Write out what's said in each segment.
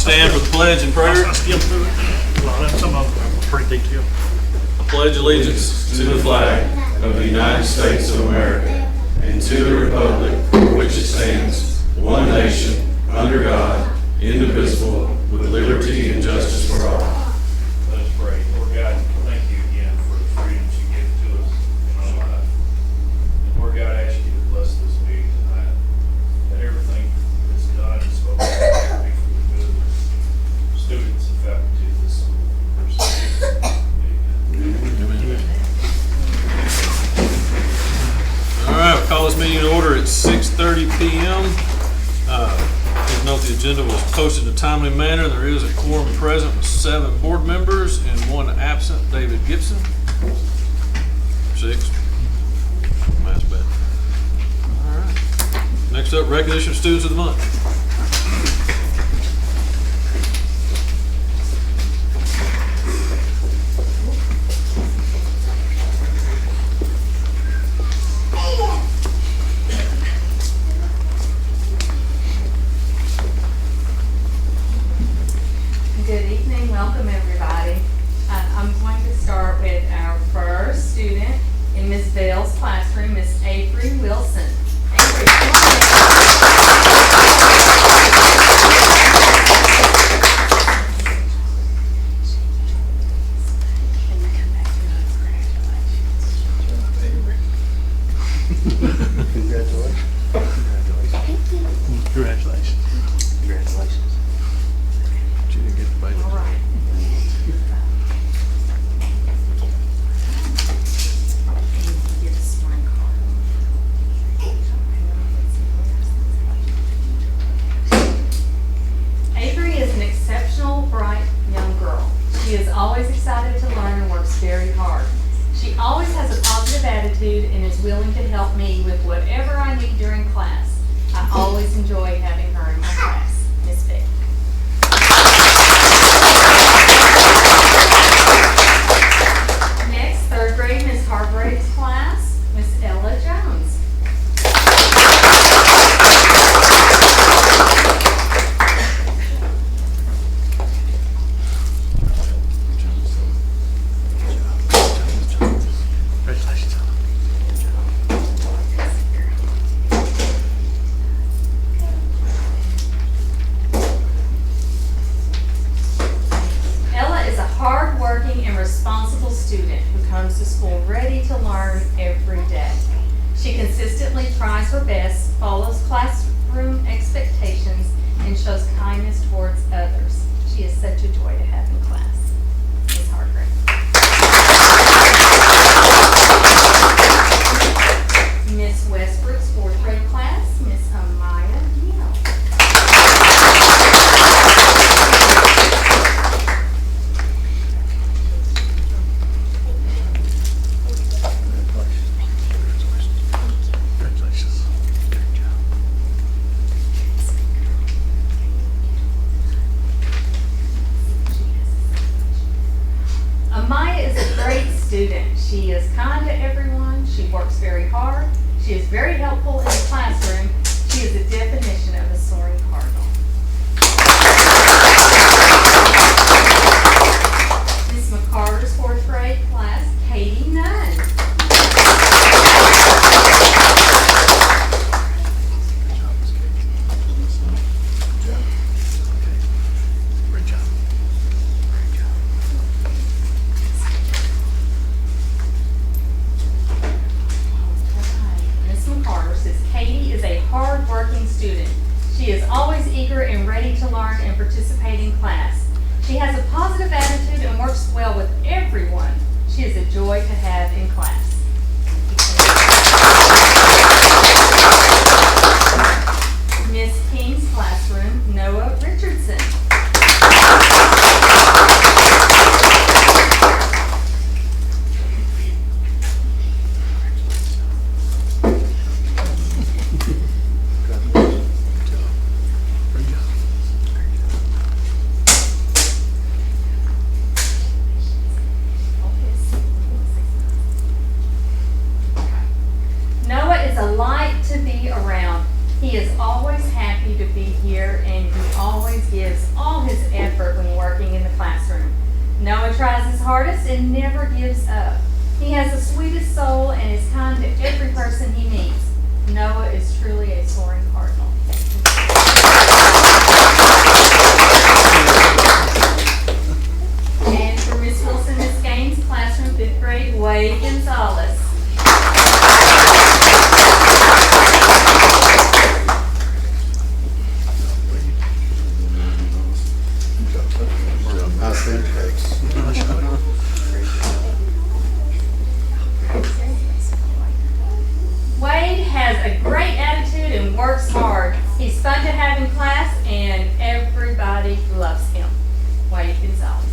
stand for the pledge and prayer? I skimmed through it. Some of them are pretty detailed. I pledge allegiance to the flag of the United States of America and to the republic for which it stands, one nation, under God, indivisible, with liberty and justice for all. Let us pray. Lord God, thank you again for the freedoms you give to us in our life. And Lord God, I ask you to bless this meeting tonight, that everything that's done and spoken be for the good of the students and faculty of this school. All right, we'll call this meeting to order at 6:30 p.m. Please note the agenda was posted in a timely manner. There is a quorum present with 7 board members and 1 absent, David Gibson. 6. That's bad. All right. Next up, recognition of students of the month. Good evening, welcome everybody. I'm going to start with our first student in Ms. Bell's classroom, Ms. Avery Wilson. Avery, come on. Congratulations. Congratulations. She didn't get the baby. All right. Get a scoring card. Avery is an exceptional, bright young girl. She is always excited to learn and works very hard. She always has a positive attitude and is willing to help me with whatever I need during class. I always enjoy having her in my class. Miss Beck. Next, 3rd grade, Miss Hargrave's class, Miss Ella Jones. Congratulations. Ella is a hard-working and responsible student who comes to school ready to learn every day. She consistently tries her best, follows classroom expectations, and shows kindness towards others. She is such a joy to have in class. Ms. Hargrave. Miss Westbrook's 4th grade class, Miss Amaya Neal. Congratulations. Amaya is a great student. She is kind to everyone. She works very hard. She is very helpful in the classroom. She is the definition of a soaring cardinal. Miss McCarter's 4th grade class, Katie Nunn. Great job. Great job. Miss McCarter says Katie is a hard-working student. She is always eager and ready to learn and participate in class. She has a positive attitude and works well with everyone. She is a joy to have in class. Miss King's classroom, Noah Richardson. Noah is a light to be around. He is always happy to be here always gives all his effort when working in the classroom. Noah tries his hardest and never gives up. He has the sweetest soul and is kind to every person he meets. Noah is truly a soaring cardinal. And for Miss Wilson, Miss Gaines, classroom 5th grade, Wade Gonzalez. I think Wade has a great attitude and works hard. He's fun to have in class and everybody loves him. Wade Gonzalez.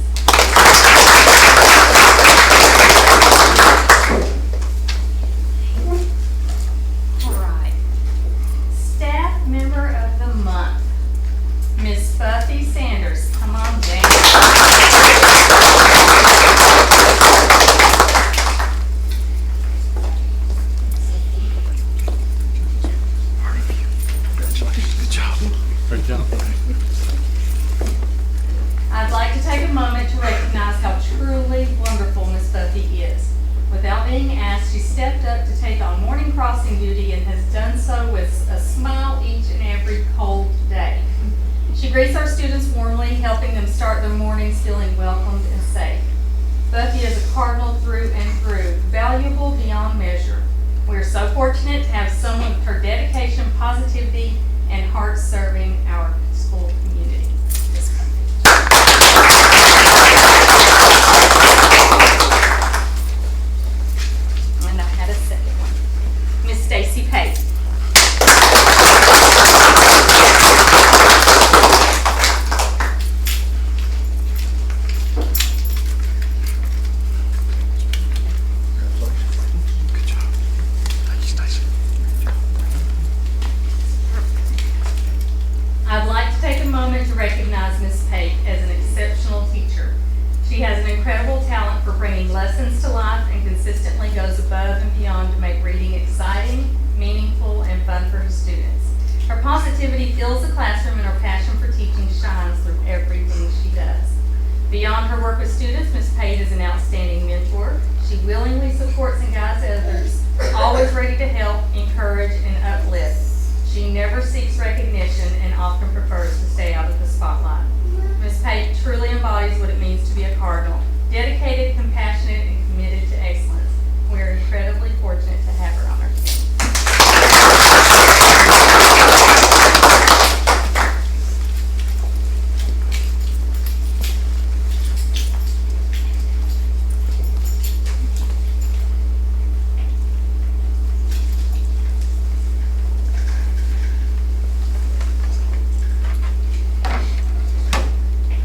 All right. Staff member of the month, Miss Buffy Sanders. Come on down. Great job. I'd like to take a moment to recognize how truly wonderful Miss Buffy is. Without being asked, she stepped up to take on morning crossing duty and has done so with a smile each and every cold day. She greets our students warmly, helping them start their mornings feeling welcomed and safe. Buffy is a cardinal through and through, valuable beyond measure. We are so fortunate to have someone with her dedication, positivity, and heart serving our school community. And I had a second one. Miss Stacy Pate. Good job. Thank you, Stacy. I'd like to take a moment to recognize Miss Pate as an exceptional teacher. She has an incredible talent for bringing lessons to life and consistently goes above and beyond to make reading exciting, meaningful, and fun for her students. Her positivity fills the classroom and her passion for teaching shines through everything she does. Beyond her work with students, Miss Pate is an outstanding mentor. She willingly supports and guides others, always ready to help, encourage, and uplift. She never seeks recognition and often prefers to stay out of the spotlight. Ms. Pate truly embodies what it means to be a cardinal, dedicated, compassionate, and committed to excellence. We are incredibly fortunate to have her on our team.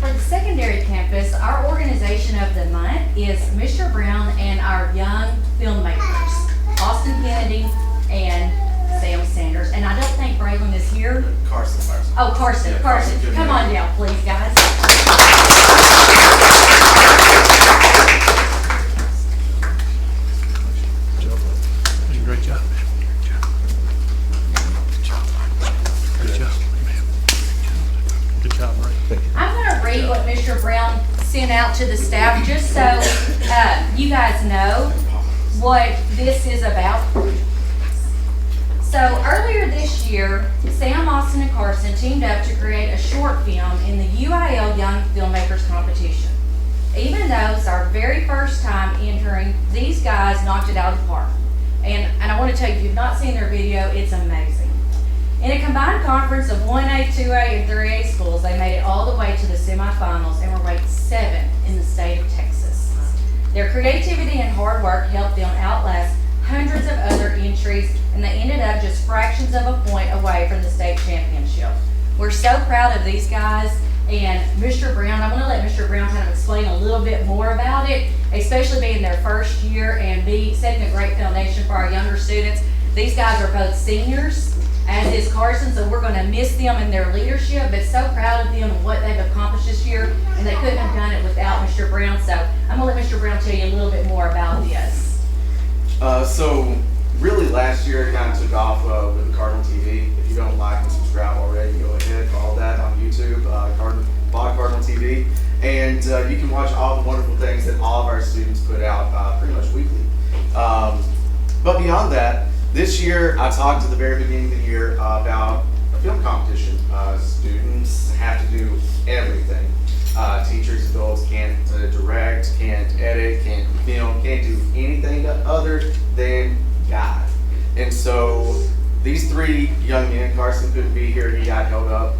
For the secondary campus, our organization of the month is Mr. Brown and our young filmmakers, Austin Kennedy and Sam Sanders. And I don't think Braylon is here. Carson. Oh, Carson, Yeah, Carson. Carson, good Come man. on down, please, guys. Great job. Good job. Good job, man. Good job, Ray. I'm going to read what Mr. Brown sent out to the staff just so you guys know what this is about. So earlier this year, Sam, Austin, and Carson teamed up to create a short film in the UIL Young Filmmakers Competition. Even though it's our very first time entering, these guys knocked it out of the park. And I want to tell you, if you've not seen their video, it's amazing. In a combined conference of 1A, 2A, and 3A schools, they made it all the way to the semifinals and were ranked 7th in the state of Texas. Their creativity and hard work helped them outlast hundreds of other entries, and they ended up just fractions of a point away from the state championship. We're so proud of these guys, and Mr. Brown, I want to let Mr. Brown kind of explain a little bit more about it, especially being their first year and setting a great foundation for our younger students. These guys are both seniors, as is Carson, so we're going to miss them and their leadership, but so proud of them and what they've accomplished this year, and they couldn't have done it without Mr. Brown. So I'm going to let Mr. Brown tell you a little bit more about this. So really last year it kind of took off with the Cardinal TV. If you don't like and subscribe already, go ahead, follow that on YouTube, Cardinal TV. And you can watch all the wonderful things that all of our students put out pretty much weekly. But beyond that, this year I talked at the very beginning of the year about a film competition. Students have to do everything. Teachers, adults can't direct, can't edit, can't film, can't do anything other than God. And so these three young men, Carson couldn't be here, he got held up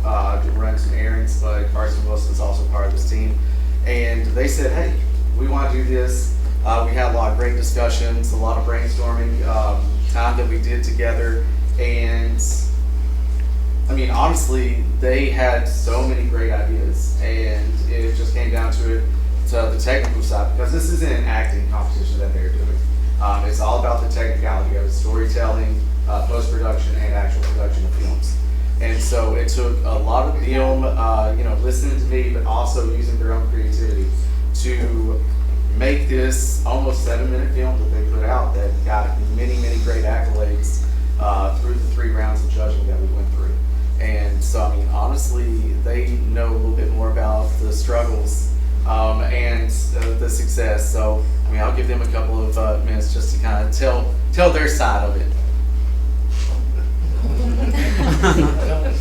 to run some errands, but Carson Wilson's also part of this team. And they said, hey, we want to do this. We had a lot of great discussions, a lot of brainstorming time that we did together. And I mean, honestly, they had so many great ideas, and it just came down to the technical side, because this isn't an acting competition that they're doing. It's all about the technicality of storytelling, post-production, and actual production of films. And so it took a lot of them, listening to me, but also using their own creativity to make this almost 7-minute film that they put out that got many, many great accolades through the 3 rounds of judging that we went through. And so, I mean, honestly, they know a little bit more about the struggles and the success. So, I mean, I'll give them a couple of minutes just to kind of tell their side of it.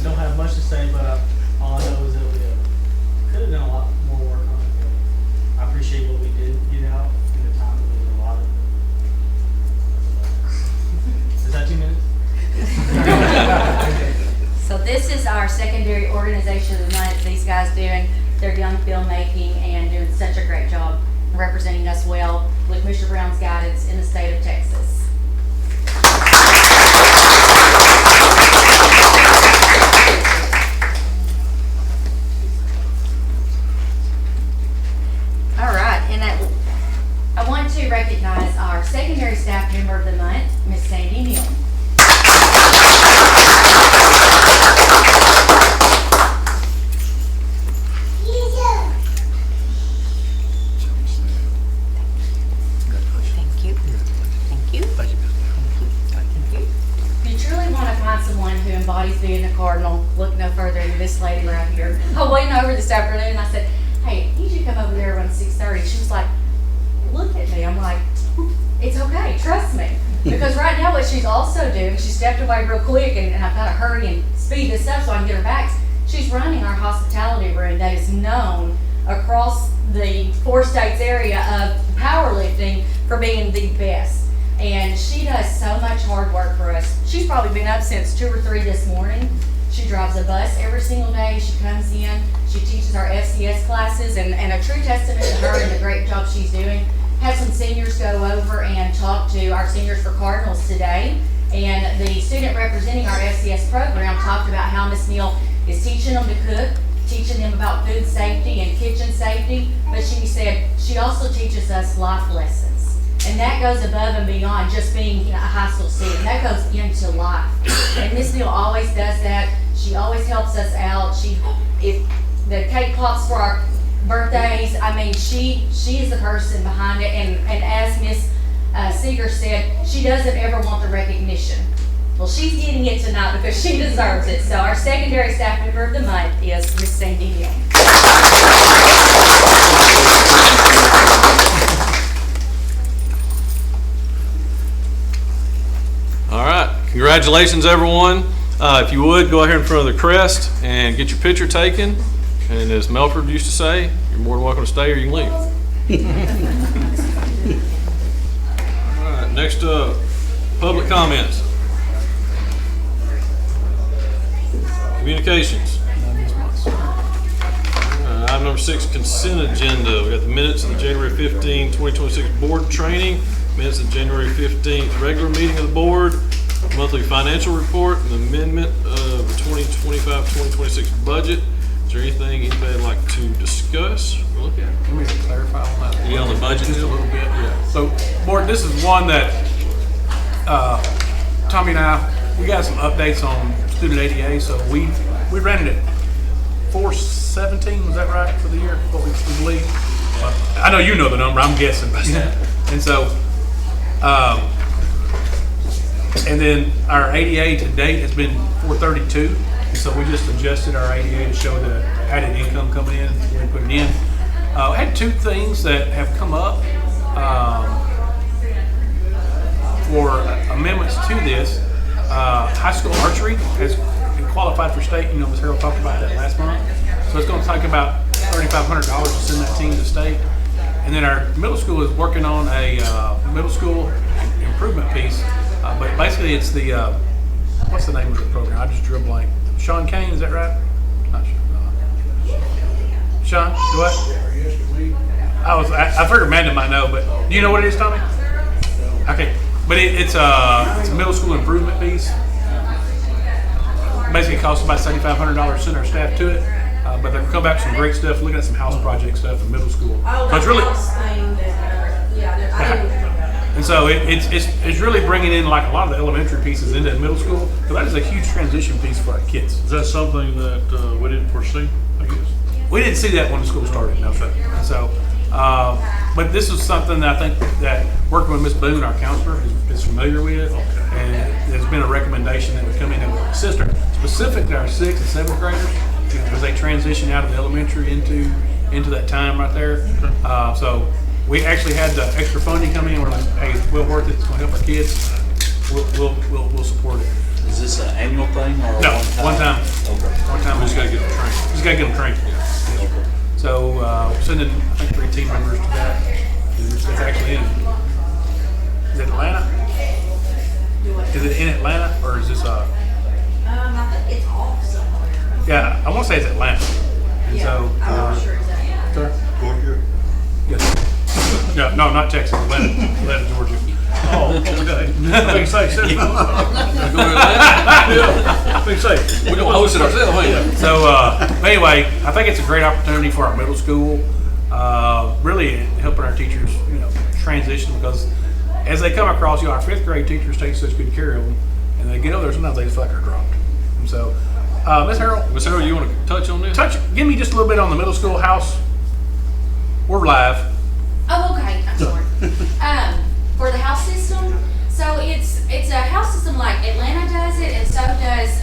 Don't have much to say, but all I know is that we could have done a lot more work on it. But I appreciate what we did get out in the time that we did a lot of it. Is that 2 minutes? So this is our secondary organization of the month. These guys doing their young filmmaking and doing such a great job representing us well with Mr. Brown's guidance in the state of Texas. All right, and I want to recognize our secondary staff member of the month, Miss Sandy Neal. Who embodies being a Cardinal, look no further than this lady right here. I was waiting over this afternoon and I said, hey, I need you to come over there around 6:30. She was like, look at me. I'm like, it's okay, trust me. Because right now what she's also doing, she stepped away real quick and I've got to hurry and speed this up so I can get her back. She's running our hospitality room that is known across the 4 states area of powerlifting for being the best. And she does so much hard work for us. She's probably been up since 2 or 3 this morning. She drives a bus every single day. She comes in, she teaches our FCS classes, and a true testament to her and the great job she's doing. Had some seniors go over and talk to our Seniors for Cardinals today. And the student representing our FCS program talked about how Miss Neal is teaching them to cook, teaching them about food safety and kitchen safety. But she said she also teaches us life lessons. And that goes above and beyond just being a high school student. That goes into life. And Miss Neal always does that. She always helps us out. If the cake pops for our birthdays, I mean, she is the person behind it. And as Miss Seeger said, she doesn't ever want the recognition. Well, she's getting it tonight because she deserves it. So our secondary staff member of the month is Miss Sandy Neal. All right, congratulations everyone. If you would, go out here in front of the crest and get your picture taken. And as Melford used to say, you're more than welcome to stay or you can leave. All right, next up, public comments. Communications. Item number 6, consent agenda. We got the minutes of the January 15, 2026 board training. Minutes of January 15th regular meeting of the board, monthly financial report, and amendment of the 2025-2026 budget. Is there anything anybody would like to discuss or look at? Can we clarify on that? Yeah, on the budget just deal? a little bit. Yeah. So, board, this is one that Tommy and I, we got some updates on student ADA. So we rented it 417. Was that right for the year? What we believe? I know you know the number. I'm guessing. And so. And then our ADA to date has been 432. So we just adjusted our ADA to show the added income coming in. We put it in. Had two things that have come up for amendments to this. High school archery has qualified for state. You know, Ms. Harold talked about that last month. So it's going to take about $3,500 to send that team to state. And then our middle school is working on a middle school improvement piece. But basically it's the, what's the name of the program? I just drew a blank. Sean Kane, is that right? Not sure. Sean, what? I figured Amanda might know, but do you know what it is, Tommy? Okay, but it's a middle school improvement piece. Basically, it costs about $7,500 to send our staff to it, but they'll come back with some great stuff, looking at some house project stuff in middle school. Oh, So it's the really, house thing that, yeah, I didn't think about that. and so it's really bringing in like a lot of the elementary pieces into middle school, because that is a huge transition piece for our kids. Is that something that we didn't foresee? I guess. We didn't see that when the school started, no sir. And so, but this is something that I think that working with Ms. Boone, our counselor, is familiar with, and there's been a recommendation that would come in and would assist her, specific to our 6th and 7th graders, as they transition out of the elementary into that time right there. So we actually had the extra funding come in. We're like, hey, it's well worth it. It's going to help our kids. We'll support it. Is this an annual thing or No, one time? one time. Okay. One time. We just gotta get them trained. Just gotta get them trained. Okay. So sending, I think, 3 team members to that. It's actually in. Is it Atlanta? Is it in Atlanta or is this? I think it's off somewhere. Yeah, I want to say it's Atlanta. And Yeah, so. I'm not sure exactly. Sir? Yes. No, no, not Texas. Atlanta, Georgia. Oh, okay. I think say, we don't host it ourselves, ain't we? So anyway, I think it's a great opportunity for our middle school, really helping our teachers, transition, because as they come across, our 5th grade teachers take such good care of them, and they get over there, sometimes they just feel like they're dropped. And so, Ms. Harold, You want to touch on this? give me just a little bit on the middle school house. We're live. Oh, okay, I'm sorry. For the house system, so it's a house system like Atlanta does it, and so does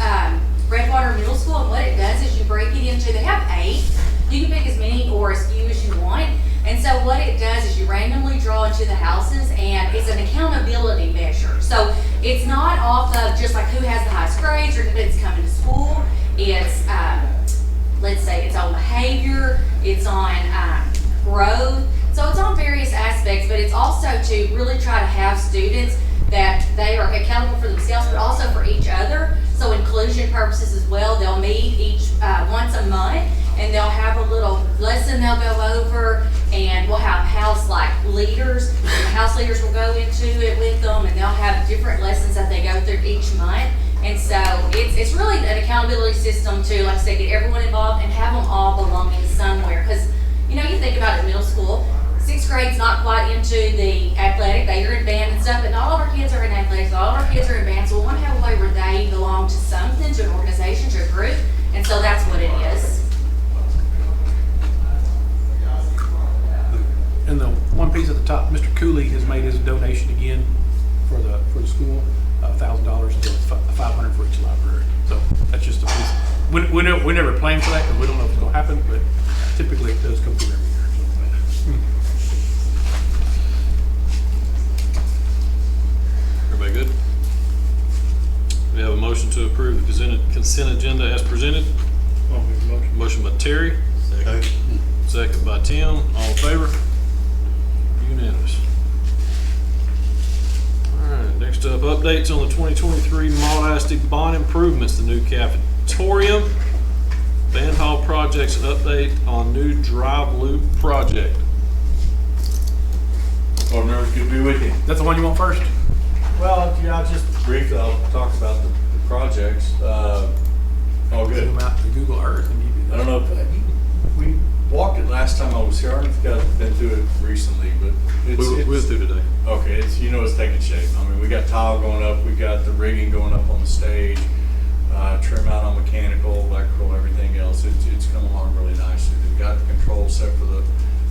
Redwater Middle School. And what it does is you break it into, they have 8. You can pick as many or as few as you want. And so what it does is you randomly draw into the houses, and it's an accountability measure. So it's not off of just like who has the highest grades or if it's coming to school. It's, let's say it's on behavior, it's on growth. So it's on various aspects, but it's also to really try to have students that they are accountable for themselves, but also for each other. So inclusion purposes as well. They'll meet each once a month, and they'll have a little lesson they'll go over, and we'll have house like leaders. And the house leaders will go into it with them, and they'll have different lessons that they go through each month. And so it's really an accountability system to, like I said, get everyone involved and have them all belonging somewhere. Because you think about it in middle school. 6th grade's not quite into the athletic. They are in band and stuff, but not all of our kids are in athletics. Not all of our kids are in band. So we want to have a way where they belong to something, to an organization, to a group. And so that's what it is. And the one piece at the top, Mr. Cooley has made his donation again for the school, $1,000 until it's $500 for each library. So that's just a piece. We never plan for that because we don't know if it's going to happen, but typically it does come through every year. Everybody good? We have a motion to approve the consent agenda as presented. Motion by Terry. Second by Tim. All in favor? Unanimous. All right, next up, updates on the 2023 Maud ISD bond improvements, the new cafetorium, band hall projects, and update on new drive loop project. Board members, good to be with you. That's the one you want first? Well, I'll just, Briefly, I'll talk about the projects. All good. Zoom out to Google Earth and give you I that. don't know if we walked it last time I was here. I don't know if you guys have been through it recently, but We went through today. okay. It's taking shape. I mean, we got tile going up, we got the rigging going up on the stage, trim out on mechanical, electrical, everything else. It's coming along really nicely. They've got the controls set for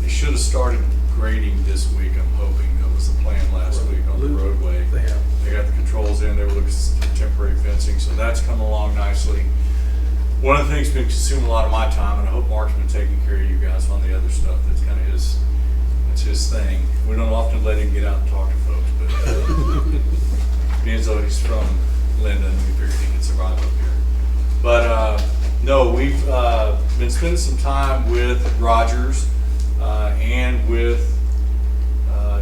they should have started grading this week. I'm hoping. was the plan last week on the roadway. They have. They got the controls in, they were looking at temporary fencing, so that's come along nicely. One of the things that's been consuming a lot of my time, and I hope Mark's been taking care of you guys on the other stuff, that's kind of his thing. We don't often let him get out and talk to folks, but being as though he's from Linden, we figured he could survive up here. But no, we've been spending some time with Rogers and with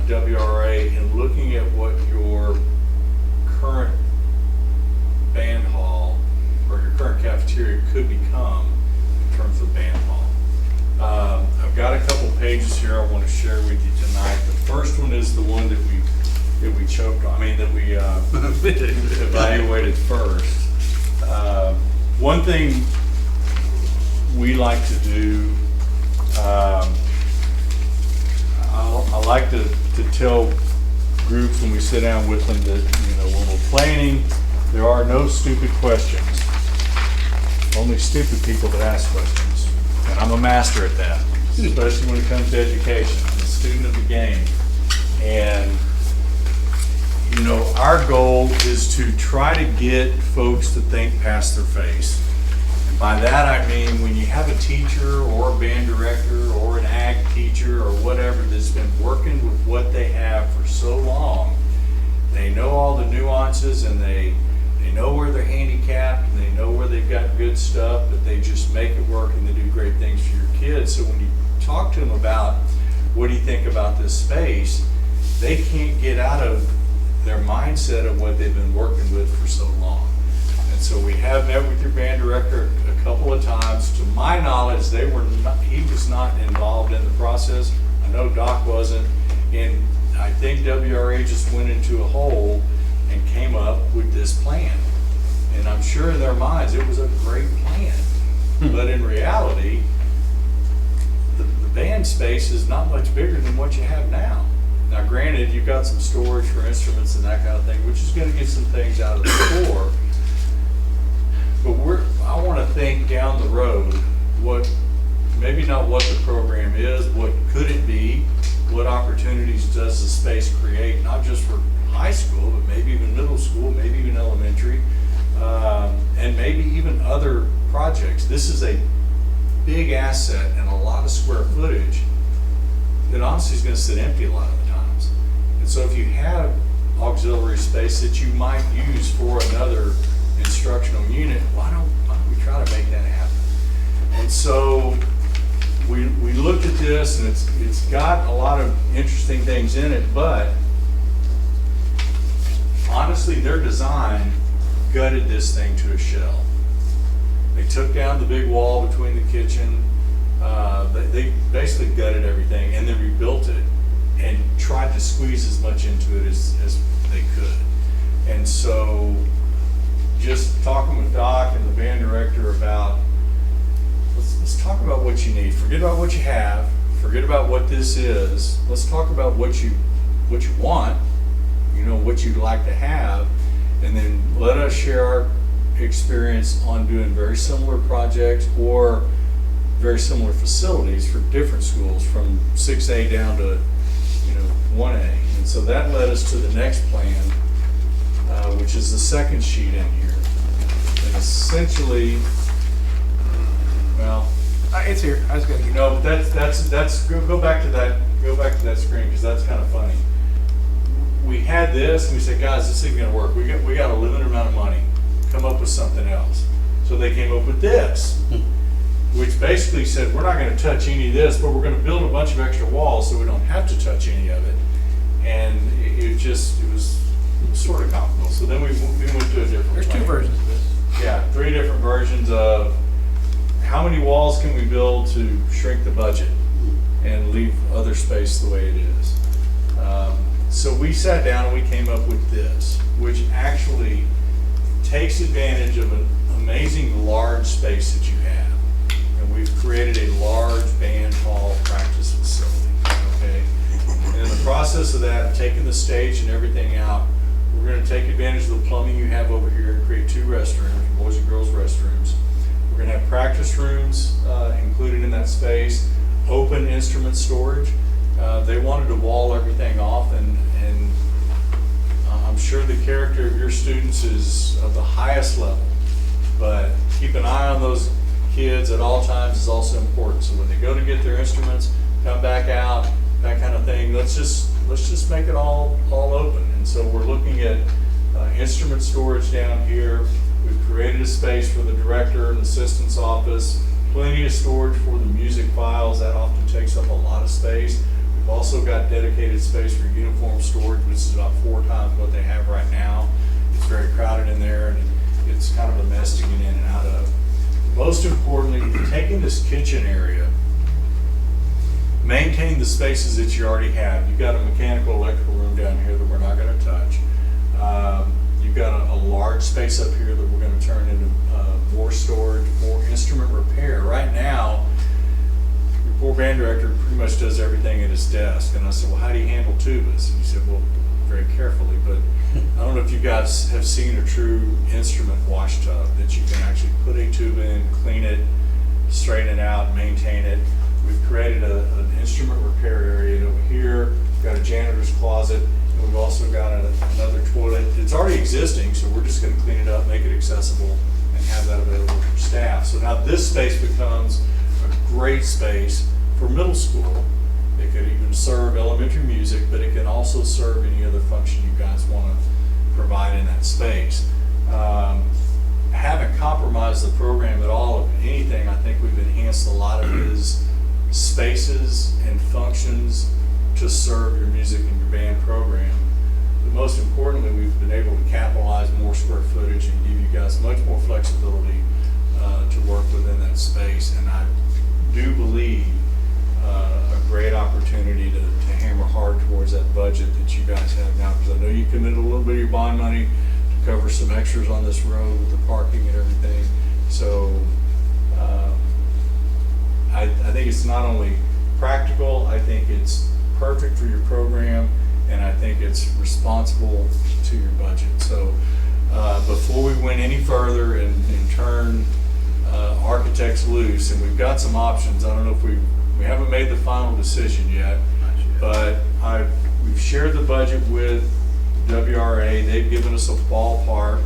WRA in looking at what your current band hall or your current cafeteria could become in terms of band hall. I've got a couple pages here I want to share with you tonight. The first one is the one that we choked on, that we evaluated first. One thing we like to do, I like to tell groups when we sit down with them that, when we're planning, there are no stupid questions. Only stupid people that ask questions. And I'm a master at that, especially when it comes to education. I'm a student of the game. And, our goal is to try to get folks to think past their face. And by that I mean when you have a teacher or a band director or an ag teacher or whatever that's been working with what they have for so long, they know all the nuances and they know where they're handicapped and they know where they've got good stuff, but they just make it work and they do great things for your kids. So when you talk to them about what do you think about this space, they can't get out of their mindset of what they've been working with for so long. And so we have met with your band director a couple of times. To my knowledge, he was not involved in the process. I know Doc wasn't, and I think WRA just went into a hole and came up with this plan. And I'm sure in their minds it was a great plan. But in reality, the band space is not much bigger than what you have now. Now granted, you've got some storage for instruments and that kind of thing, which is going to get some things out of the floor. But I want to think down the road, maybe not what the program is, what could it be, what opportunities does the space create, not just for high school, but maybe even middle school, maybe even elementary, and maybe even other projects. This is a big asset and a lot of square footage that honestly is going to sit empty a lot of the times. And so if you have auxiliary space that you might use for another instructional unit, why don't we try to make that happen? And so we looked at this, and it's got a lot of interesting things in it, but honestly, their design gutted this thing to a shell. They took down the big wall between the kitchen. They basically gutted everything and then rebuilt it and tried to squeeze as much into it as they could. And so just talking with Doc and the band director about, let's talk about what you need. Forget about what you have. Forget about what this is. Let's talk about what you want, what you'd like to have, and then let us share our experience on doing very similar projects or very similar facilities for different schools from 6A down to 1A. And so that led us to the next plan, which is the second sheet in here. And essentially, well, It's here. I just got to get. no, but that's go back to that screen because that's kind of funny. We had this and we said, guys, this isn't going to work. We got a limited amount of money. Come up with something else. So they came up with this, which basically said, we're not going to touch any of this, but we're going to build a bunch of extra walls so we don't have to touch any of it. And it was sort of comical. So then we went to a different There's plan. two versions of this. Yeah, 3 different versions of how many walls can we build to shrink the budget and leave other space the way it is. So we sat down and we came up with this, which actually takes advantage of an amazing large space that you have. And we've created a large band hall practice facility, okay? And in the process of that, taking the stage and everything out, we're going to take advantage of the plumbing you have over here and create 2 restrooms, boys and girls restrooms. We're going to have practice rooms included in that space, open instrument storage. They wanted to wall everything off, and I'm sure the character of your students is of the highest level, but keep an eye on those kids at all times is also important. So when they go to get their instruments, come back out, that kind of thing, let's just make it all open. And so we're looking at instrument storage down here. We've created a space for the director and assistant's office, plenty of storage for the music files. That often takes up a lot of space. We've also got dedicated space for uniform storage, which is about 4 times what they have right now. It's very crowded in there, and it's kind of a mess to get in and out of. Most importantly, we're taking this kitchen area, maintain the spaces that you already have. You've got a mechanical electrical room down here that we're not going to touch. You've got a large space up here that we're going to turn into more storage, more instrument repair. Right now, your poor band director pretty much does everything at his desk. And I said, well, how do you handle tubas? And he said, well, very carefully. But I don't know if you guys have seen a true instrument wash tub that you can actually put a tube in, clean it, straighten it out, maintain it. We've created an instrument repair area over here. We've got a janitor's closet, and we've also got another toilet. It's already existing, so we're just going to clean it up, make it accessible, and have that available for staff. So now this space becomes a great space for middle school. It could even serve elementary music, but it can also serve any other function you guys want to provide in that space. Haven't compromised the program at all. If anything, I think we've enhanced a lot of his spaces and functions to serve your music and your band program. But most importantly, we've been able to capitalize more square footage and give you guys much more flexibility to work within that space. And I do believe a great opportunity to hammer hard towards that budget that you guys have now, because I know you committed a little bit of your bond money to cover some extras on this road with the parking and everything. So I think it's not only practical, I think it's perfect for your program, and I think it's responsible to your budget. So before we went any further and turn architects loose, and we've got some options. I don't know if we haven't made the final decision yet, but we've shared the budget with WRA. They've given us a ballpark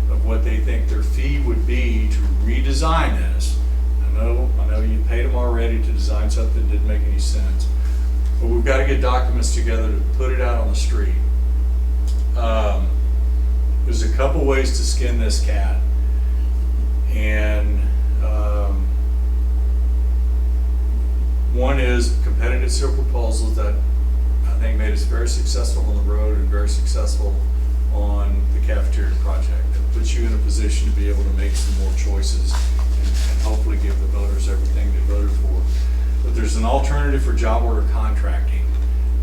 of what they think their fee would be to redesign this. I know you paid them already to design something that didn't make any sense, but we've got to get documents together to put it out on the street. There's a couple ways to skin this cat, and one is competitive seal proposals that I think made us very successful on the road and very successful on the cafeteria project. It puts you in a position to be able to make some more choices and hopefully give the voters everything they voted for. But there's an alternative for job order contracting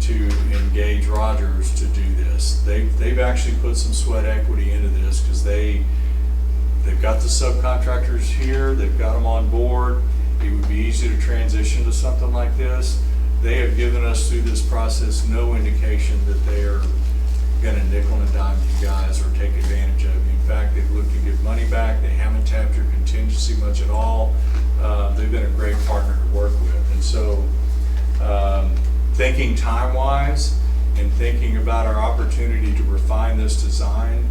to engage Rogers to do this. They've actually put some sweat equity into this because they've got the subcontractors here, they've got them on board. It would be easy to transition to something like this. They have given us through this process no indication that they are going to nickel and dime you guys or take advantage of you. In fact, they've looked to give money back. They haven't tapped your contingency much at all. They've been a great partner to work with. And so thinking time-wise and thinking about our opportunity to refine this design,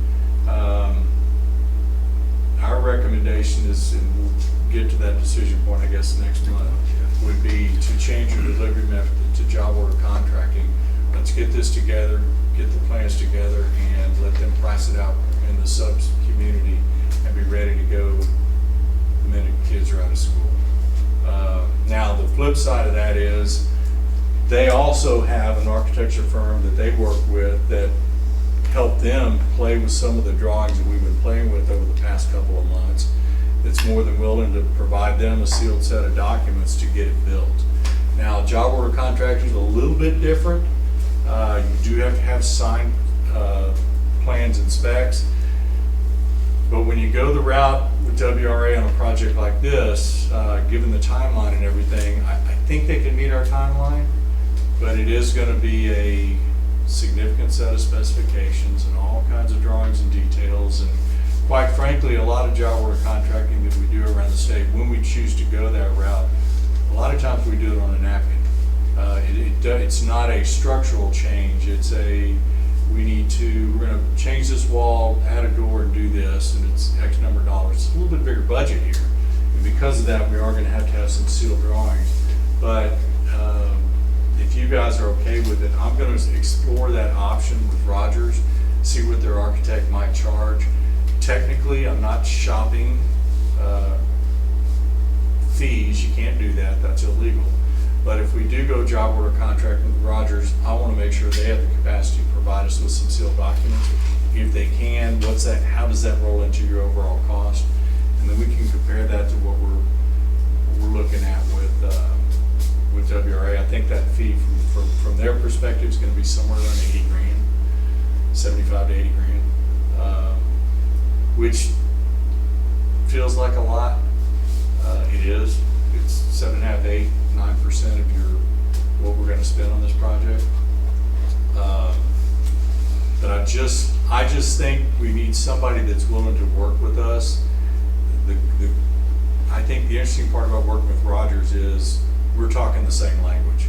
our recommendation is, and we'll get to that decision point, I guess, next month, would be to change your delivery method to job order contracting. Let's get this together, get the plans together, and let them price it out in the subs community and be ready to go the minute kids are out of school. Now, the flip side of that is they also have an architecture firm that they work with that help them play with some of the drawings that we've been playing with over the past couple of months. That's more than willing to provide them a sealed set of documents to get it built. Now, job order contracting is a little bit different. You do have to have signed plans and specs. But when you go the route with WRA on a project like this, given the timeline and everything, I think they can meet our timeline, but it is going to be a significant set of specifications and all kinds of drawings and details. And quite frankly, a lot of job order contracting that we do around the state, when we choose to go that route, a lot of times we do it on a napkin. It's not a structural change, it's we're gonna change this wall, add a door and do this, and it's X number of dollars. It's a little bit bigger budget here. And because of that, we are gonna have some sealed drawings. But if you guys are okay with it, I'm gonna explore that option with Rogers, see what their architect might charge. Technically, I'm not shopping fees, you can't do that, that's illegal. But if we do go job order contract with Rogers, I want to make sure they have the capacity to provide us with some sealed documents. If they can, how does that roll into your overall cost? And then we can compare that to what we're looking at with WRA. I think that fee from their perspective is going to be somewhere around 80 grand, 75 to 80 grand, which feels like a lot. It is. It's 7.5%, 8%, 9% of what we're going to spend on this project. But I just think we need somebody that's willing to work with us. I think the interesting part about working with Rogers is we're talking the same language.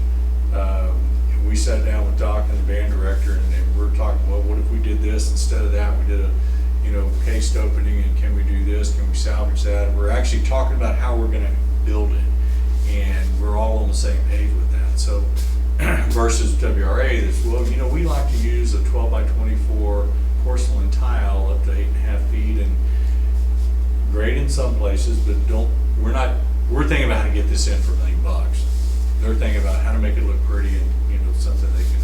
We sat down with Doc and the band director, and we're talking, well, what if we did this instead of that? We did a cased opening, and can we do this? Can we salvage that? And we're actually talking about how we're going to build it, and we're all on the same page with that. So versus WRA, that's, well, we like to use a 12 by 24 porcelain tile up to 8.5 feet, and great in some places, but we're thinking about how to get this in for $1 million. They're thinking about how to make it look pretty and something they can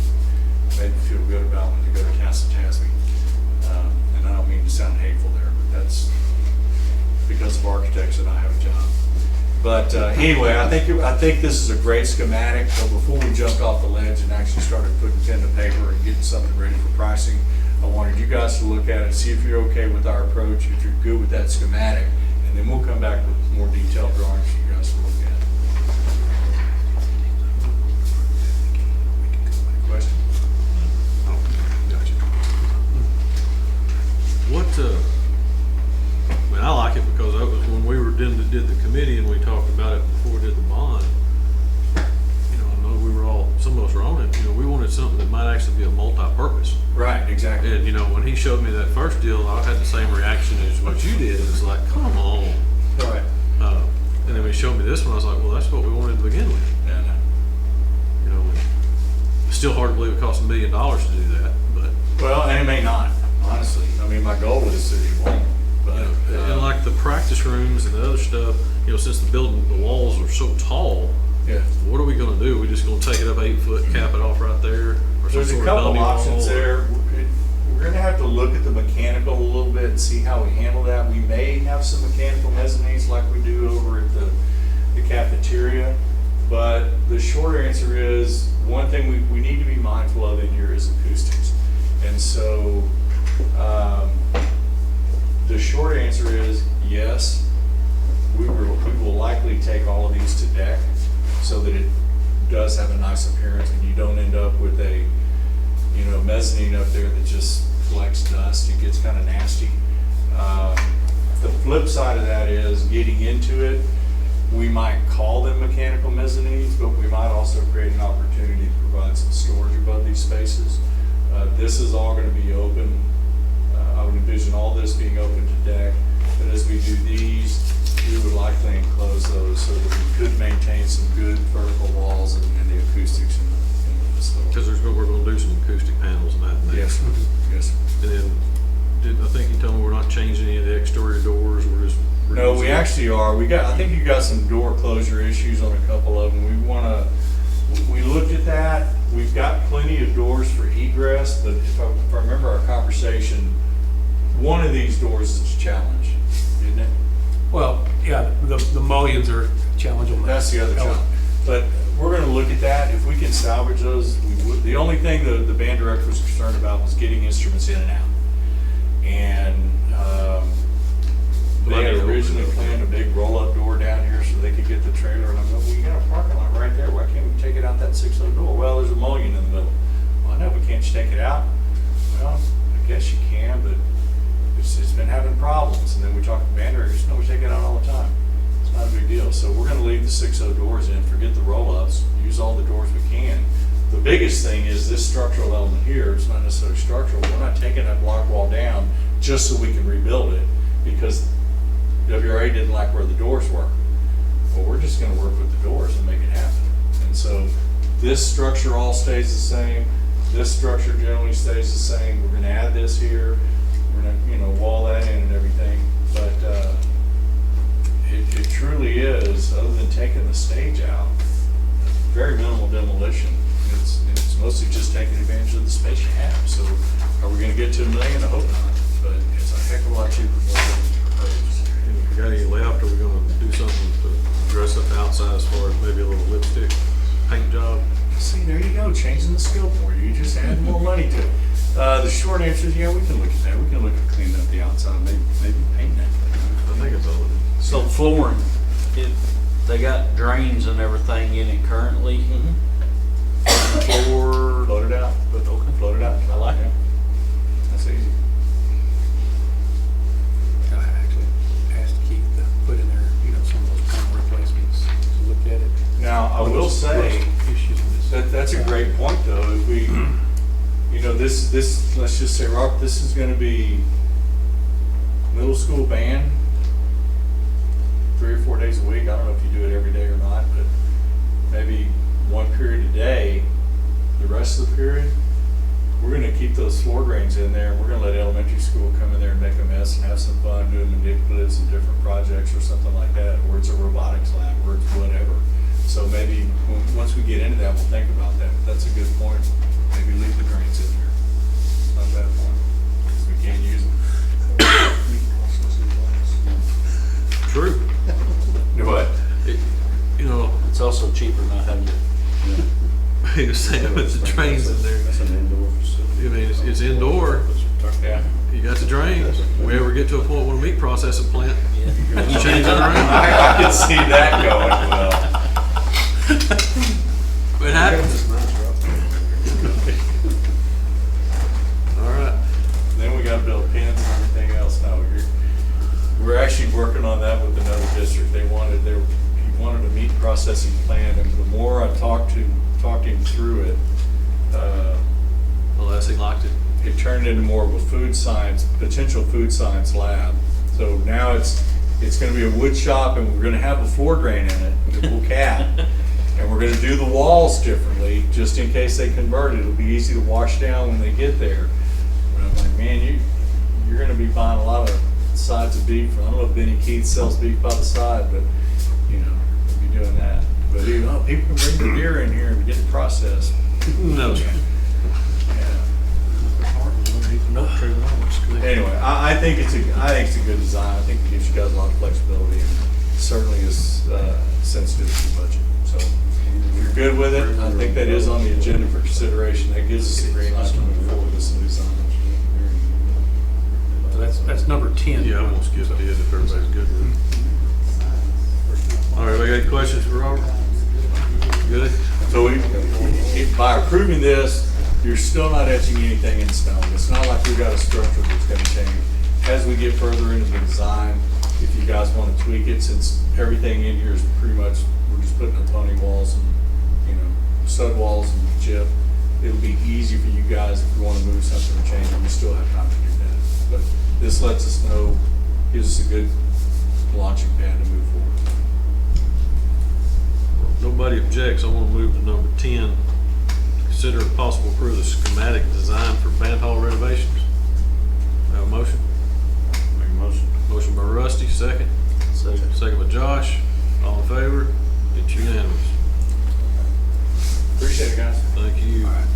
maybe feel good about when they go to Casa Tasby. And I don't mean to sound hateful there, but that's because of architects that I have a job. But anyway, I think this is a great schematic. So before we jumped off the ledge and actually started putting pen to paper and getting something ready for pricing, I wanted you guys to look at it, see if you're okay with our approach, if you're good with that schematic, and then we'll come back with more detailed drawings for you guys to look at. Question? Oh, gotcha. I like it because that was when we did the committee and we talked about it before we did the bond. I know we were some of us were on it. We wanted something that might actually be a multi-purpose. Right, exactly. And when he showed me that first deal, I had the same reaction as what you did. It's like, come on. Right. And then when he showed me this one, I was like, well, that's what we wanted to begin with. Yeah, It's still hard to believe it cost $1 million to do that, but. well, and it may not, honestly. I mean, my goal is that it won't. But, and like the practice rooms and the other stuff, since the walls are so tall, yeah. what are we gonna do? We just gonna take it up 8 foot, cap it off right there? Or some There's a sort of couple dummy options wall? there. We're gonna have to look at the mechanical a little bit and see how we handle that. We may have some mechanical mezzanines like we do over at the cafeteria. But the short answer is, one thing we need to be mindful of in here is acoustics. And so, the short answer is yes, we will likely take all of these to deck so that it does have a nice appearance and you don't end up with a mezzanine up there that just collects dust. It gets kind of nasty. The flip side of that is getting into it. We might call them mechanical mezzanines, but we might also create an opportunity to provide some storage above these spaces. This is all going to be open. I would envision all this being open to deck, but as we do these, we would likely enclose those so that we could maintain some good vertical walls and the acoustics in the facility. Because we're gonna do some acoustic panels and that. Yes, yes. And then, I think you told me we're not changing any of the exterior doors, we're just. No, we actually are. I think you got some door closure issues on a couple of them. We looked at that. We've got plenty of doors for egress, but if I remember our conversation, one of these doors is a challenge, isn't it? Well, yeah, the mullions are a challenge on that. That's the other challenge. But we're gonna look at that. If we can salvage those, we would. The only thing the band director was concerned about was getting instruments in and out. And they had originally planned a big roll-up door down here so they could get the trailer. And I'm like, well, you got a parking lot right there. Why can't we take it out that 6-foot door? Well, there's a mullion in the middle. Well, I know, but can't you take it out? Well, I guess you can, but it's been having problems. And then we talked to the band director. No, we take it out all the time. It's not a big deal. So we're gonna leave the 6.0 doors in, forget the roll-ups, use all the doors we can. The biggest thing is this structural element here, it's not necessarily structural, we're not taking that block wall down just so we can rebuild it, because WRA didn't like where the doors were. Well, we're just gonna work with the doors and make it happen. And so this structure all stays the same, this structure generally stays the same, we're gonna add this here, we're gonna, wall that in and everything, but, it truly is, other than taking the stage out, very minimal demolition. It's mostly just taking advantage of the space you have. So are we gonna get to $1 million? I hope not, but it's a heck of a lot cheaper than what we proposed. If we got any left, are we gonna do something to dress up the outside as far as maybe a little lipstick, paint job? See, there you go, changing the scope for you. You just add more money to it. The short answer is, yeah, we can look at that. We can look at cleaning up the outside, maybe painting it. I think it's all it is. So flooring, they got drains and everything in it currently. Floor, Float it out, but okay, float it out. I like it. That's easy. I actually asked Keith to put in there, some of those panel replacements to look at it. Now, I will say, Issues with this. that's a great point, though. If we, this, let's just say, Robert, this is gonna be middle school band, 3 or 4 days a week. I don't know if you do it every day or not, but maybe one period a day. The rest of the period, we're gonna keep those floor drains in there. We're gonna let elementary school come in there and make a mess and have some fun doing manipulatives and different projects or something like that, or it's a robotics lab, or it's whatever. So maybe once we get into that, we'll think about that. But that's a good point. Maybe leave the drains in there. It's not a bad point, because we can't use them. True. Do what? It's also cheaper not having to. He was saying with the drains in there. That's an indoor facility. I mean, it's indoor. Yeah. You got the drains. If we ever get to a point with a meat processing plant, you change it around. I can see that going well. It happens. All right. Then we gotta build pins and everything else. No, we're actually working on that with another district. He wanted a meat processing plant, and the more I talked him through it, The less he liked it. it turned into more of a potential food science lab. So now it's gonna be a wood shop, and we're gonna have a floor drain in it, a little cat. And we're gonna do the walls differently, just in case they convert it. It'll be easy to wash down when they get there. But I'm like, man, you're gonna be buying a lot of sides of beef. I don't know if Benny Keith sells beef by the side, but, we'll be doing that. But people can bring their deer in here and get it processed. No. Yeah. Anyway, I think it's a good design. I think it gives you guys a lot of flexibility, and certainly is sensitive to the budget. So if you're good with it, I think that is on the agenda for consideration. That gives us a green light to move forward with this new design. So that's number 10. Yeah, I'm gonna skip it if everybody's good with it. All right, we got any questions for Robert? Good? So by approving this, you're still not etching anything in stone. It's not like we've got a structure that's gonna change. As we get further into the design, if you guys wanna tweak it, since everything in here is pretty much, we're just putting up pony walls and, stud walls and chip, it'll be easy for you guys if you wanna move something or change it, we still have time to do that. But this lets us know, gives us a good launching pad to move forward. Nobody objects. I want to move to number 10. Consider a possible approval of schematic design for band hall renovations. Have a motion? Make a motion. Motion by Rusty, second. Second. Second by Josh. All in favor? It's unanimous. Appreciate it, guys. Thank you. All right,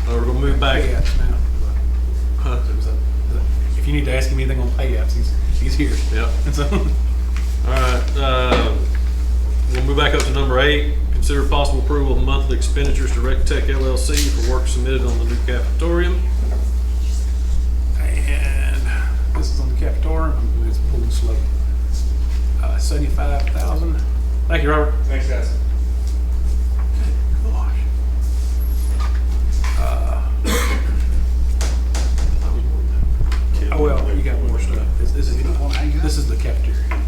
we're gonna move back. Payouts now. Huh? If you need to ask him anything on payouts, he's here. Yep. So, All right, we'll move back up to number 8. Consider possible approval of monthly expenditures to Rec Tech LLC for work submitted on the new cafetorium. and this is on the cafeteria. It's pulling slow. 75,000. Thank you, Robert. Thanks, guys. Gosh. Oh well, you got more stuff. This is the cafeteria.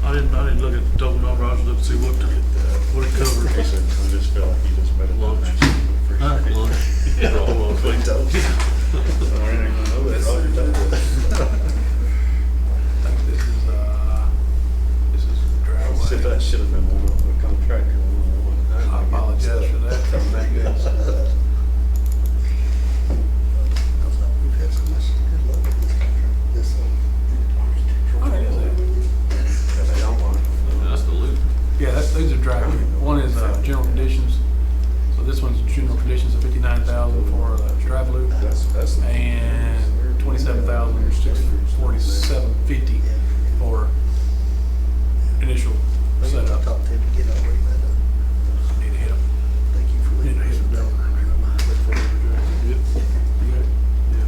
I didn't look at the total number, I was looking to see what it covered. He said, I just feel like he just made a Lunch. Yeah, almost. What he told you. So I ain't gonna know that, Roger told us. I think this is Said driveway. that should have been one of the contractor. I apologize for that. Coming back good. We've had so much good luck with this contract. This, What is that? Yeah, they don't want it. That's the loop. Yeah, these are driveway. One is general conditions. So this one's general conditions of 59,000 for drive loop That's. and 27,647.50 for initial setup. Top 10 to get already met up. Need to hit them. Thank you for Need to leaving. hit them down. Good? You good? Yeah.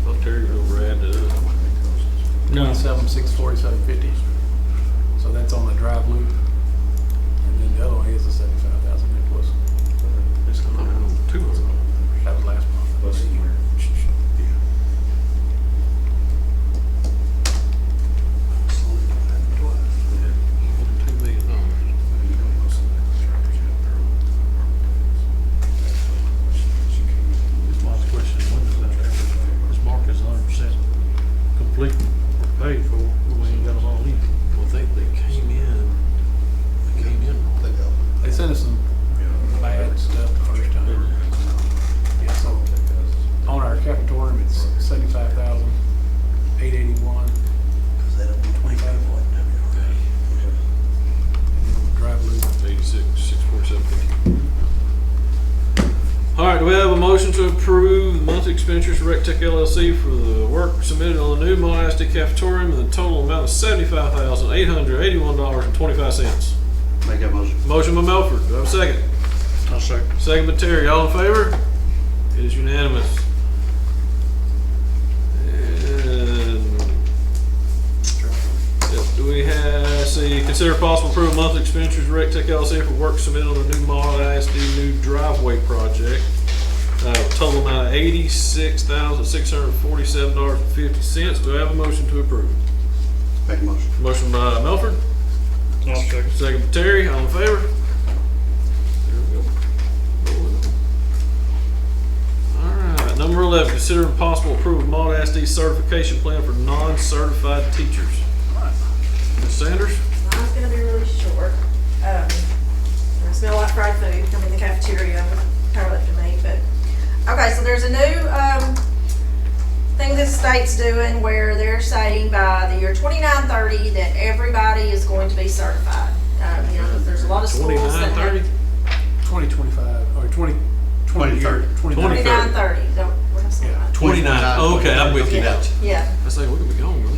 Thought Terry was over added it up. 27,647.50. So that's on the drive loop. And then the other one is the 75,000 net plus. It's coming in on 200. That was last month. Plus a year. Yeah. Slowly don't happen twice. More than $2 million. Last question, when does that, this mark is 100% complete or paid for, we ain't got them all in. Well, they came in wrong. They go. They sent us some bad stuff the first time. Yeah, so on our cafetorium, it's 75,881. Because they don't do 25 like Drive loop. 86,647.50. All right, do we have a motion to approve the monthly expenditures for Rec Tech LLC for the work submitted on the new Mont ISD cafetorium in the total amount of $75,881.25. Make that motion. Motion by Melford, do I have a second? I'll second. Second by Terry, all in favor? It is unanimous. And do we have, see, consider possible approval of monthly expenditures Rec Tech LLC for work submitted on the new Mall ISD new driveway project. Total amount of $86,647.50. Do I have a motion to approve? Make a motion. Motion by Melford. Second by Terry, all in favor? There we go. All right, number 11, consider possible approval of Malt ISD certification plan for non-certified teachers. Ms. Sanders? Mine's gonna be really short. I smell like fried food coming in the cafeteria, powerlifting meat, but, okay, so there's a new, thing the state's doing where they're saying by the year 2930 that everybody is going to be certified. You know, there's a lot of schools that have 2930? 2025, or 2030. 2930, don't, what am I saying? Yeah. 29, okay, I'm with you now. Yeah. I say, where did we go? So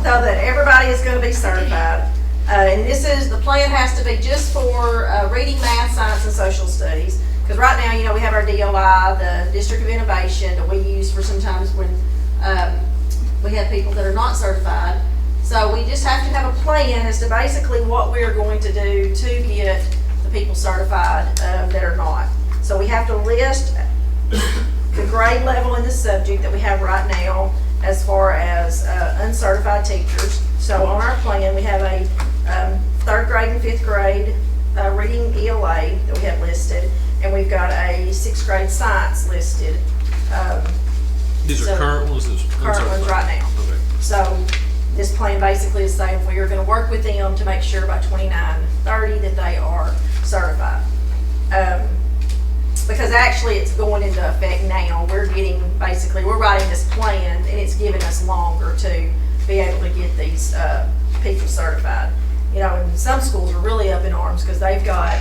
that everybody is gonna be certified. And this is, the plan has to be just for, reading, math, science, and social studies. Because right now, you know, we have our DOI, the District of Innovation, that we use for sometimes when, we have people that are not certified. So we just have to have a plan as to basically what we're going to do to get the people certified, that are not. So we have to list the grade level in the subject that we have right now as far as uncertified teachers. So on our plan, we have a 3rd grade and 5th grade reading ELA that we have listed, and we've got a 6th grade science listed. These are So- current ones? Current ones right now. Okay. So this plan basically is saying we are going to work with them to make sure by 2930 that they are certified. Because actually it's going into effect now. We're writing this plan and it's giving us longer to be able to get these people certified. You know, and some schools are really up in arms because they've got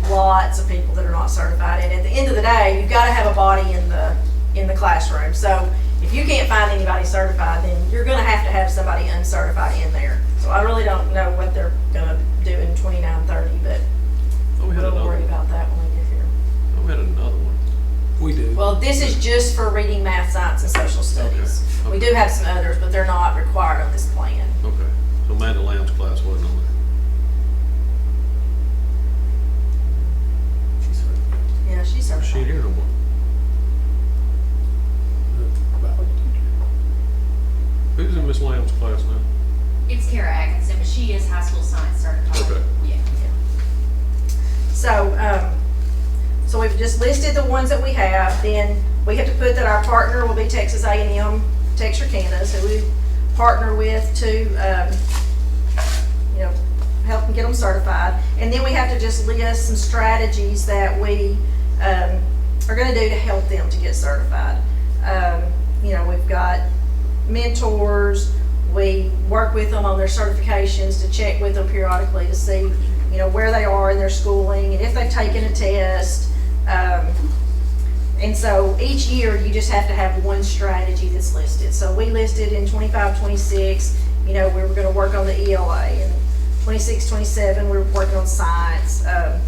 lots of people that are not certified. And at the end of the day, you've got to have a body in the classroom. So if you can't find anybody certified, then you're going to have somebody uncertified in there. So I really don't know what they're going to do in 2930, but Oh, we had we'll another worry one. about that when we get here. Oh, we had another one. We do. Well, this is just for reading, math, science, and social studies. Okay. We do have some others, but they're not required on this plan. Okay. So Amanda Lamb's class wasn't on Yeah, she's there. She certified. ain't here no more. Who's in Miss Lamb's class now? It's Kara Atkinson, but she She is high school science certified. Okay. Yeah. So we've just listed the ones that we have, then we have to put that our partner will be Texas A&M Texarkana, so we partner with to, help them get them certified. And then we have to just list some strategies that we, are gonna do to help them to get certified. We've got mentors, we work with them on their certifications to check with them periodically to see, where they are in their schooling and if they've taken a test. And so each year you just have to have one strategy that's listed. So we listed in 25, 26, we were gonna work on the ELA, and 26, 27, we were working on science. And,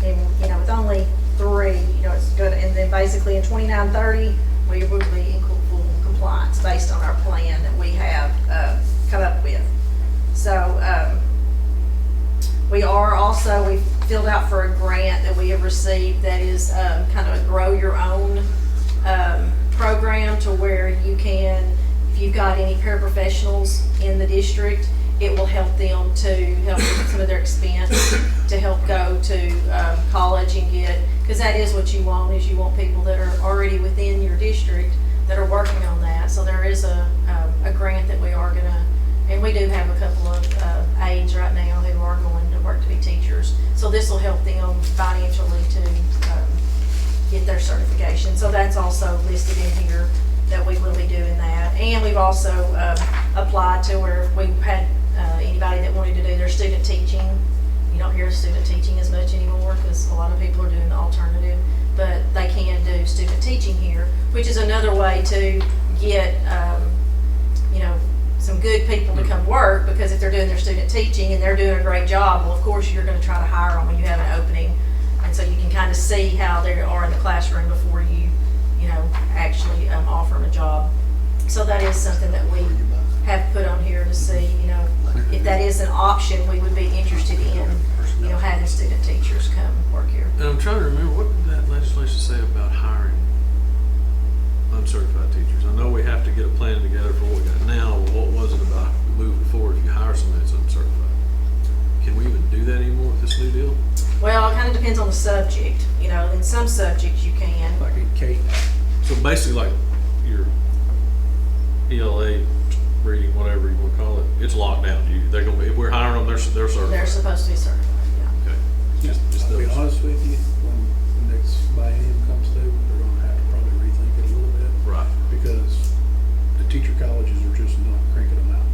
with only 3, it's good. And then basically in 29, 30, we will be in full compliance based on our plan that we have come up with. So we filled out for a grant that we have received that is kind of a grow your own program, to where you can, if you've got any paraprofessionals in the district, it will help them to help with some of their expense to help go to college and get, because that is what you want, is you want people that are already within your district that are working on that. So there is a grant that we are gonna, and we do have a couple of aides right now who are going to work to be teachers. So this will help them financially to get their certification. So that's also listed in here that we will be doing that. And we've also applied to where we've had anybody that wanted to do their student teaching. You don't hear student teaching as much anymore because a lot of people are doing the alternative, but they can do student teaching here, which is another way to get, some good people to come work, because if they're doing their student teaching and they're doing a great job, well, of course, you're going to try to hire them when you have an opening. And so you can kind of see how they are in the classroom before you, actually offer them a job. So that is something that we have put on here to see, if that is an option, we would be interested in, having student teachers come work here. And I'm trying to remember, what did that legislation say about hiring uncertified teachers? I know we have to get a plan together for what we got now, but what was it about moving forward if you hire somebody that's uncertified? Can we even do that anymore with this new deal? Well, it kind of depends on the subject. In some subjects you can. Like in Kate. So basically, like your ELA reading, whatever you want to call it, it's locked down. They're going to be, if we're hiring them, they're certified. They're supposed to be certified, yeah. Okay. Just I'll be those. honest with you, when the next biennium comes through, they're gonna have to probably rethink it a little bit. Right. Because the teacher colleges are just not cranking them out.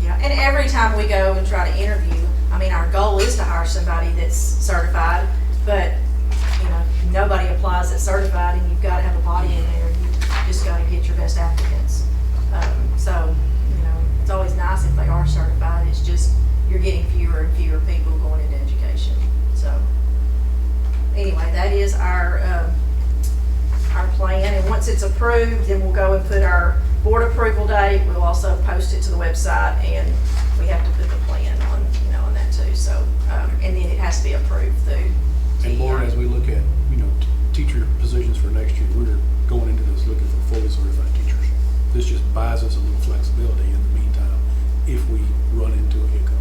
Yeah, and every time we go and try to interview, our goal is to hire somebody that's certified, but, nobody applies that's certified, and you've got to have a body in there. You just got to get your best applicants. So, it's always nice if they are certified. It's just, you're getting fewer and fewer people going into education. So, anyway, that is our plan, and once it's approved, then we'll go and put our board approval date. We'll also post it to the website, and we have to put the plan on, on that too. So, and then it has to be approved through. And Lauren, as we look at, teacher positions for next year, we're going into this looking for fully certified teachers. This just buys us a little flexibility in the meantime if we run into a hiccup.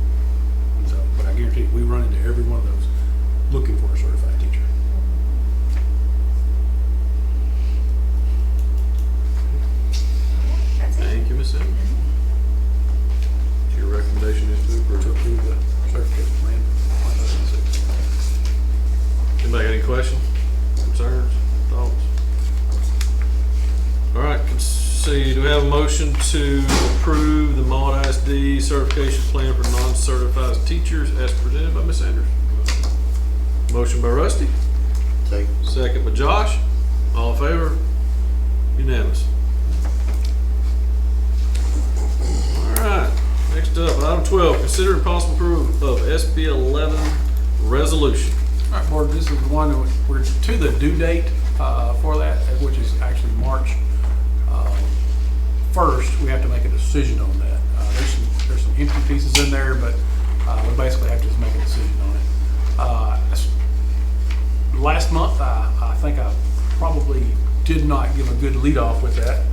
And so, but I guarantee you, we run into every one of those looking for a certified teacher. That's it. Thank you, Ms. Evans. Your recommendation is to To approve. approve the certification plan for 2006. Anybody got any questions, concerns, thoughts? All right, let's see, do we have a motion to approve the Maud ISD certification plan for non-certified teachers as presented by Ms. Sanders? Motion by Rusty, second by Josh. All in favor? Unanimous. All right, next up, item 12, consider possible approval of SB 11 resolution. All right, board, this is the one that we're to the due date for that, which is actually March 1st. We have to make a decision on that. There's some empty pieces in there, but we basically have to just make a decision on it. Last month, I think I probably did not give a good lead off with that.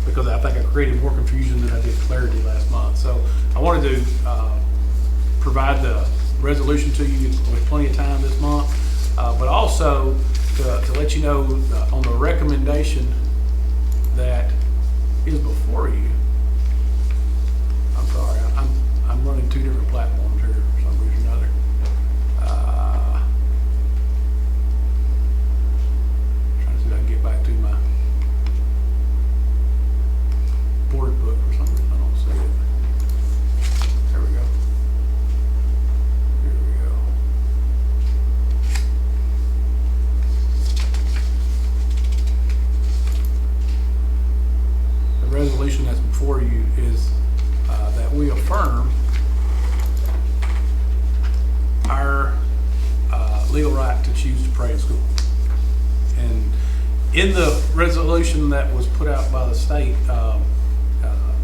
because I think I created more confusion than I did clarity last month. So I wanted to provide the resolution to you with plenty of time this month, but also to let you know on the recommendation that is before you. I'm sorry, I'm running two different platforms here for some reason or another. Trying to see if I can get back to my board book for some reason. I don't see it. There we go. Here we go. The resolution that's before you is that we affirm our legal right to choose to pray in school. And in the resolution that was put out by the state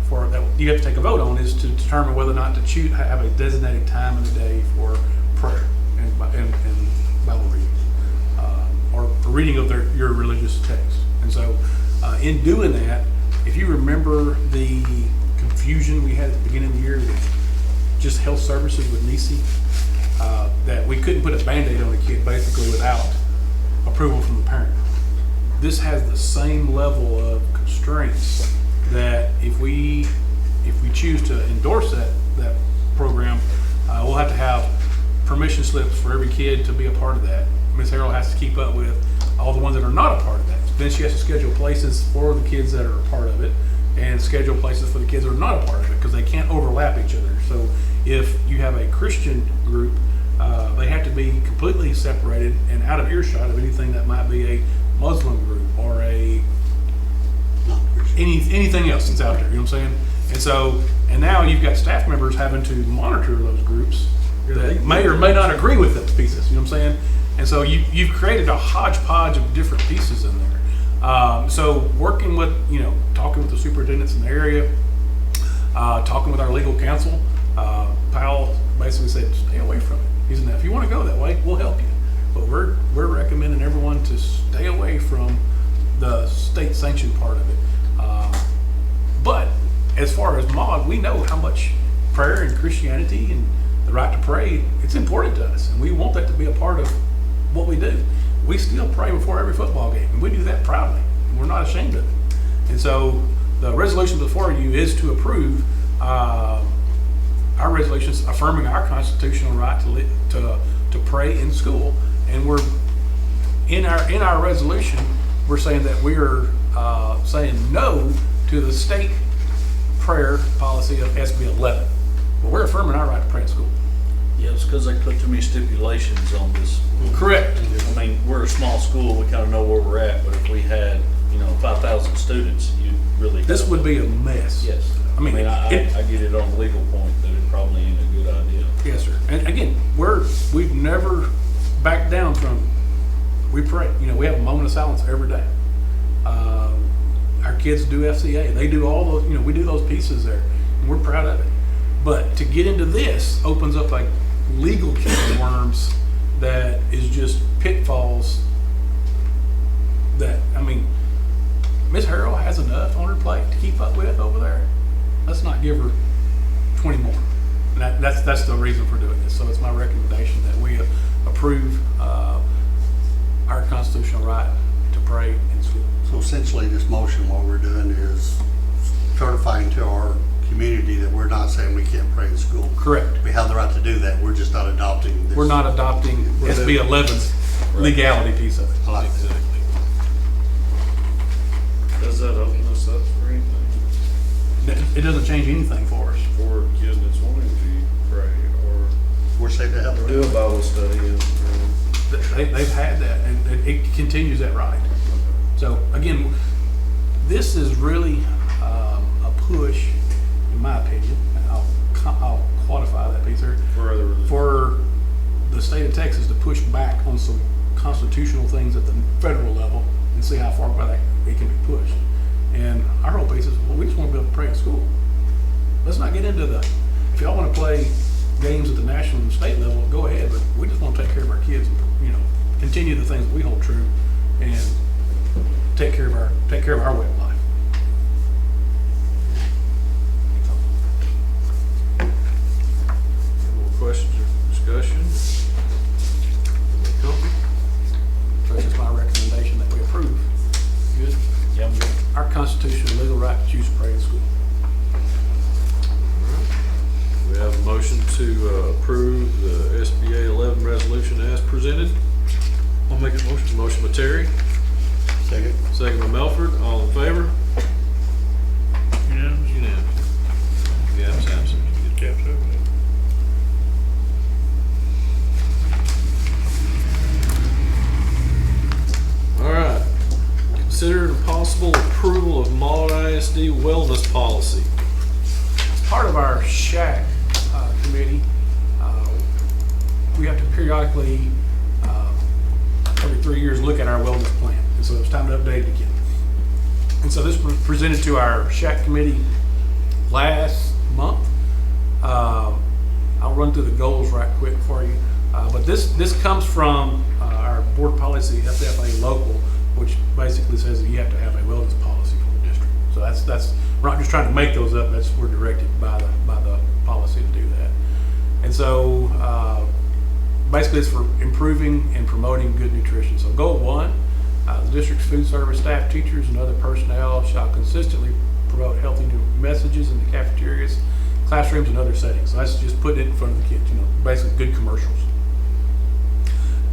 for that you have to take a vote on is to determine whether or not to have a designated time in the day for prayer and Bible reading or reading of your religious text. And so in doing that, if you remember the confusion we had at the beginning of the year with just health services with NICE, that we couldn't put a Band-Aid on a kid basically without approval from the parent. This has the same level of constraints that if we choose to endorse that program, we'll have to have permission slips for every kid to be a part of that. Ms. Harrell has to keep up with all the ones that are not a part of that. Then she has to schedule places for the kids that are a part of it and schedule places for the kids that are not a part of it because they can't overlap each other. So if you have a Christian group, they have to be completely separated and out of earshot of anything that might be a Muslim group or anything else that's out there, you know what I'm saying? And so, and now you've got staff members having to monitor those groups that may or may not agree with those pieces, you know what I'm saying? And so you've created a hodgepodge of different pieces in there. So working with, talking with the superintendents in the area, talking with our legal counsel, Powell basically said, stay away from it. He said, now, if you want to go that way, we'll help you. But we're recommending everyone to stay away from the state sanctioned part of it. But as far as MOG, we know how much prayer and Christianity and the right to pray, it's important to us. And we want that to be a part of what we do. We still pray before every football game, and we do that proudly. And we're not ashamed of it. And so the resolution before you is to approve our resolutions affirming our constitutional right to pray in school. And we're in our resolution, we're saying that we are saying no to the state prayer policy of SB 11. But we're affirming our right to pray in school. Yeah, it's because they put too many stipulations on this. Correct. I mean, we're a small school, we kind of know where we're at, but if we had, 5,000 students, you really. This would be a mess. Yes. I mean, I get it on the legal point that it probably ain't a good idea. Yes, sir. And again, we've never backed down from, we pray. We have a moment of silence every day. Our kids do FCA. They do all those, we do those pieces there. And we're proud of it. But to get into this opens up like legal can of worms that is just pitfalls that, Ms. Harrell has enough on her plate to keep up with over there. Let's not give her 20 more. And that's the reason for doing this. So it's my recommendation that we approve our constitutional right to pray in school. So essentially, this motion, what we're doing is certifying to our community that we're not saying we can't pray in school. Correct. We have the right to do that. We're just not adopting this. We're not adopting SB 11's legality piece of it. I like that. Exactly. Does that open us up for anything? It doesn't change anything for us. For a kid that's wanting to pray or We're saying to have the do a right. Bible study and They've had that, and it continues that right. So again, this is really a push, in my opinion, and I'll quantify that piece here, for other religions. for the state of Texas to push back on some constitutional things at the federal level and see how far back it can be pushed. And our whole piece is, well, we just want to be able to pray in school. Let's not get into if y'all want to play games at the national and state level, go ahead, but we just want to take care of our kids and, continue the things that we hold true and take care of our way of life. to approve the SBA 11 resolution as presented? I'll make a motion. Motion by Terry, Second. second by Melford. All in favor? Unanimous? Unanimous. Gab's absent. Cap's over there. All right. Consider the possible approval of Maud ISD wellness policy. Part of our SHAC committee, we have to periodically, every 3 years, look at our wellness plan. And so it's time to update it again. And so this was presented to our SHAC committee last month. I'll run through the goals right quick for you. But this comes from our board policy, FFA local, which basically says that you have to have a wellness policy for the district. So that's we're not just trying to make those up. We're directed by the policy to do that. And so basically it's for improving and promoting good nutrition. So goal 1, the district's food service staff, teachers, and other personnel shall consistently promote healthy new messages in the cafeterias, classrooms, and other settings. So that's just putting it in front of the kids, basically good commercials.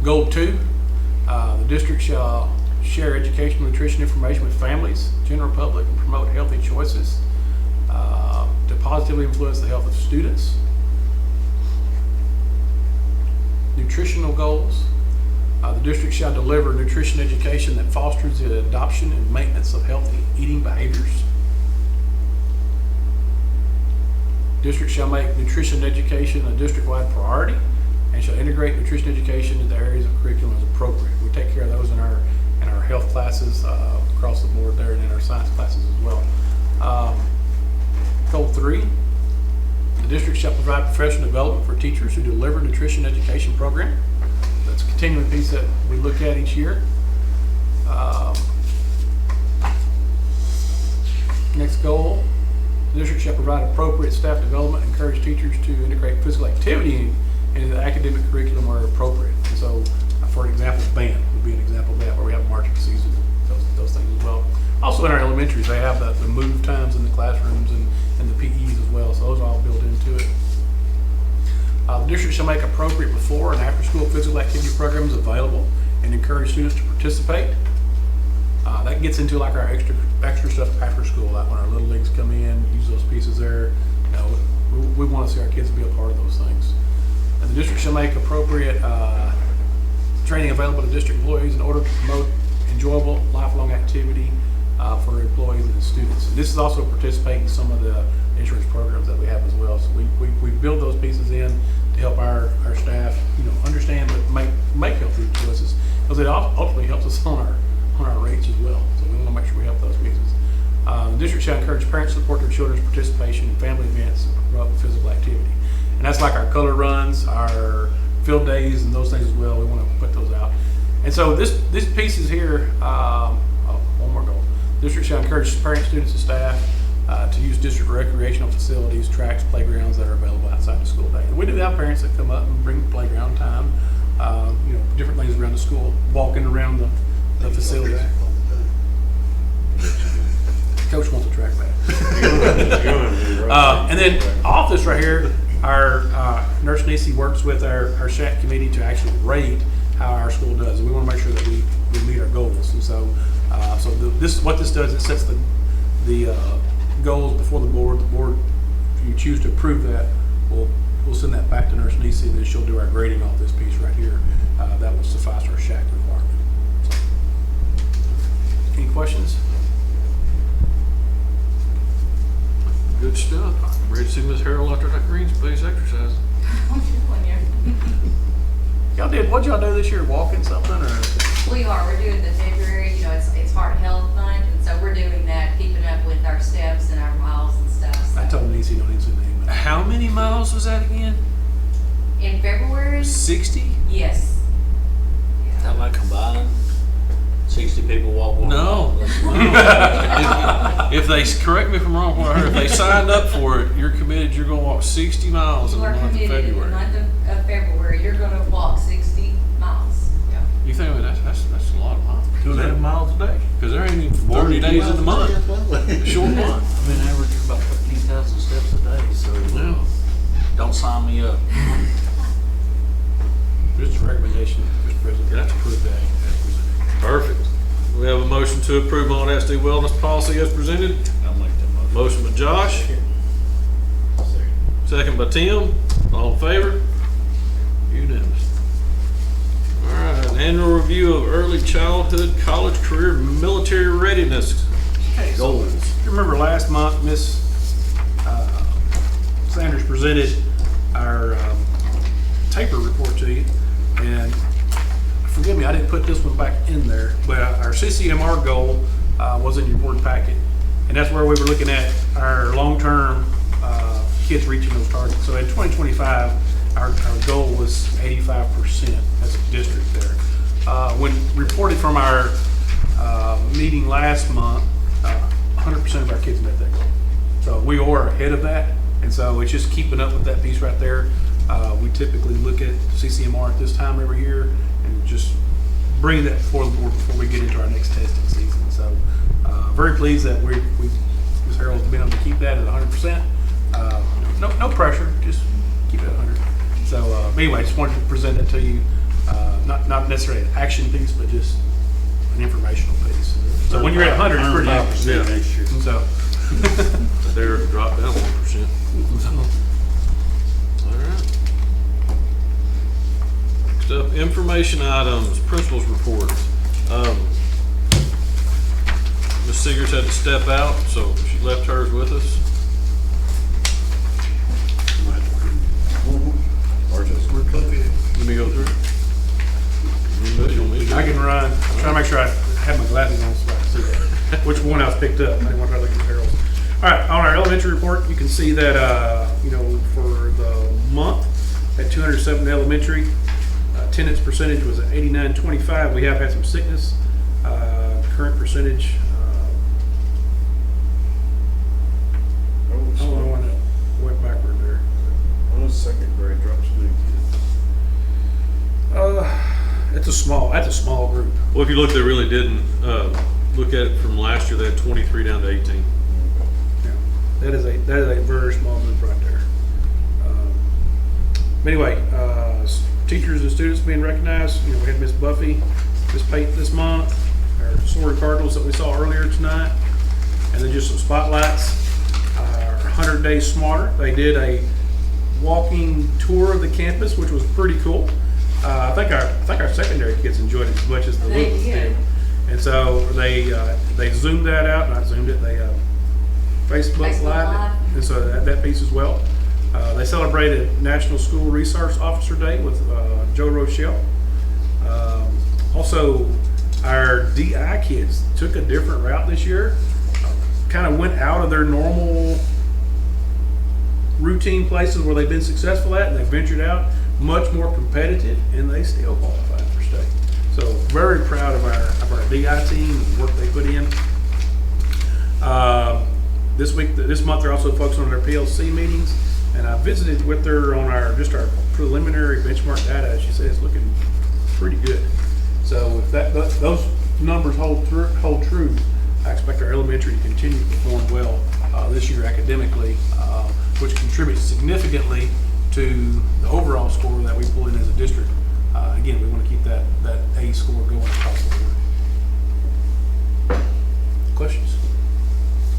Goal 2, the district shall share educational nutrition information with families, general public, and promote healthy choices to positively influence the health of students. Nutritional goals. The district shall deliver nutrition education that fosters the adoption and maintenance of healthy eating behaviors. District shall make nutrition education a district-wide priority and shall integrate nutrition education into areas of curriculum as appropriate. We take care of those in our health classes across the board there, and in our science classes as well. Goal 3, the district shall provide professional development for teachers who deliver nutrition education program. That's a continuing piece that we look at each year. Next goal, the district shall provide appropriate staff development, encourage teachers to integrate physical activity into the academic curriculum where appropriate. And so, for example, band would be an example of that, where we have marching season, those things as well. Also in our elementaries, they have the move times in the classrooms and the PEs as well, so those are all built into it. The district shall make appropriate before and after school physical activity programs available and encourage students to participate. That gets into like our extra stuff after school, like when our little leagues come in, use those pieces there. We want to see our kids be a part of those things. And the district shall make appropriate training available to district employees in order to promote enjoyable lifelong activity for employees and students. And this is also participating in some of the insurance programs that we have as well. So we build those pieces in to help our staff, understand but make healthy choices, because it ultimately helps us on our rates as well. So we want to make sure we help those pieces. The district shall encourage parents to support their children's participation in family events and promote physical activity. And that's like our color runs, our field days, and those things as well. We want to put those out. And so these pieces here, one more goal. The district shall encourage parents, students, and staff to use district recreational facilities, tracks, playgrounds that are available outside the school day. And we do have parents that come up and bring playground time, different things around the school, walking around the facility. Coach wants a track back. And then off this right here, our Nurse Nisi works with our SHAC committee to actually rate how our school does. And we want to make sure that we meet our goals. And so, what this does, it sets the goals before the board. The board, if you choose to approve that, we'll send that back to Nurse Nisi, and then she'll do our grading off this piece right here. That will suffice our SHAC requirement. Any questions? Good stuff. I'm ready to see Ms. Harold after that green space exercise. What'd y'all do this year? Walking something or? We're doing the February, it's Heart Health Month, and so we're doing that, keeping up with our steps and our miles and stuff. So. I told Nisi don't even say the name. How many miles was that again? In February? 60? Yes. How about combined? 60 people walk one No. mile? If they, correct me if I'm wrong, what I heard, if they signed up for it, you're committed, you're going to walk 60 miles in the We're month of committed in the February. month of February, you're gonna walk 60 miles. Yeah. You think that's a lot of miles? 2.5 miles a day. Because there ain't even 30 days in the month. A short month. I've been averaging about 15,000 steps a day, so Yeah. don't sign me up. Just a recommendation, Mr. President, Gotcha. to approve that as presented. Perfect. We have a motion to approve ISD wellness policy as presented. I'll make that motion. Motion by Josh, second by Tim. All in favor? Unanimous. All right, annual review of early childhood, college, career, military readiness goals. You remember last month, Ms. Sanders presented our taper report to you, and forgive me, I didn't put this one back in there, but our CCMR goal was in your board packet, and that's where we were looking at our long-term kids reaching those targets. So in 2025, our goal was 85% as a district there. When reported from our meeting last month, 100% of our kids met that goal. So we are ahead of that, and so it's just keeping up with that piece right there. We typically look at CCMR at this time every year and just bring that before the board before we get into our next testing season. So very pleased that we Ms. Harold's been able to keep that at 100%. No pressure, just keep it at 100. So anyway, I just wanted to present that to you. Not necessarily an action piece, but just an informational piece. So when you're at 100, it's pretty accurate. Yeah. Next year. So, There dropped down 1%. All right. Next up, information items, principals report. Ms. Seegers had to step out, so she left hers with us. Let me go through. I can run. I'm trying to make sure I have my glasses on so I can see which one I was picked up. I didn't want to try to look at Harold's. All right, on our elementary report, you can see that, for the month at 207 Elementary, attendance percentage was at 89.25. We have had some sickness. Current percentage, I don't know when it went backward there. Second grade drops big kids. That's a small group. Well, if you look, they really didn't look at it from last year. They had 23 down to 18. Yeah, that is a very small group right there. Anyway, teachers and students being recognized. We had Miss Buffy, Miss Pate this month, our Sorority Cardinals that we saw earlier tonight, and then just some spotlights. Our 100 Days Smarter. They did a walking tour of the campus, which was pretty cool. I think our secondary kids enjoyed it as much as the littles did. And so they zoomed that out, not zoomed it, they Facebook Live it, and so that piece as well. They celebrated National School Resource Officer Day with Joe Rochelle. Also, our DI kids took a different route this year, kind of went out of their normal routine places where they've been successful at, and they ventured out much more competitive, and they still qualified for state. So very proud of our DI team and the work they put in. This month they're also focusing on their PLC meetings, and I visited with her on our preliminary benchmark data. She said it's looking pretty good. So if those numbers hold true, I expect our elementary to continue to perform well this year academically, which contributes significantly to the overall score that we pull in as a district. Again, we want to keep that A score going across the board. Questions?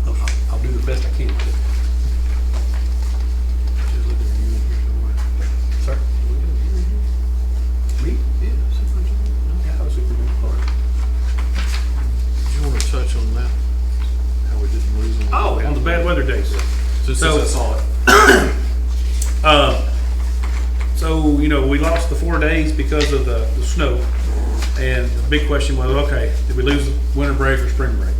I'll do the best I can with it. Just looking at you in here somewhere. Sir? Me? Yeah, superintendent. Yeah, I was superintendent. All right. Do you want to touch on that? How we didn't lose them? Oh, on the bad weather days. Since So- I saw it. We lost the 4 days because of the snow, and the big question was, okay, did we lose winter break or spring break?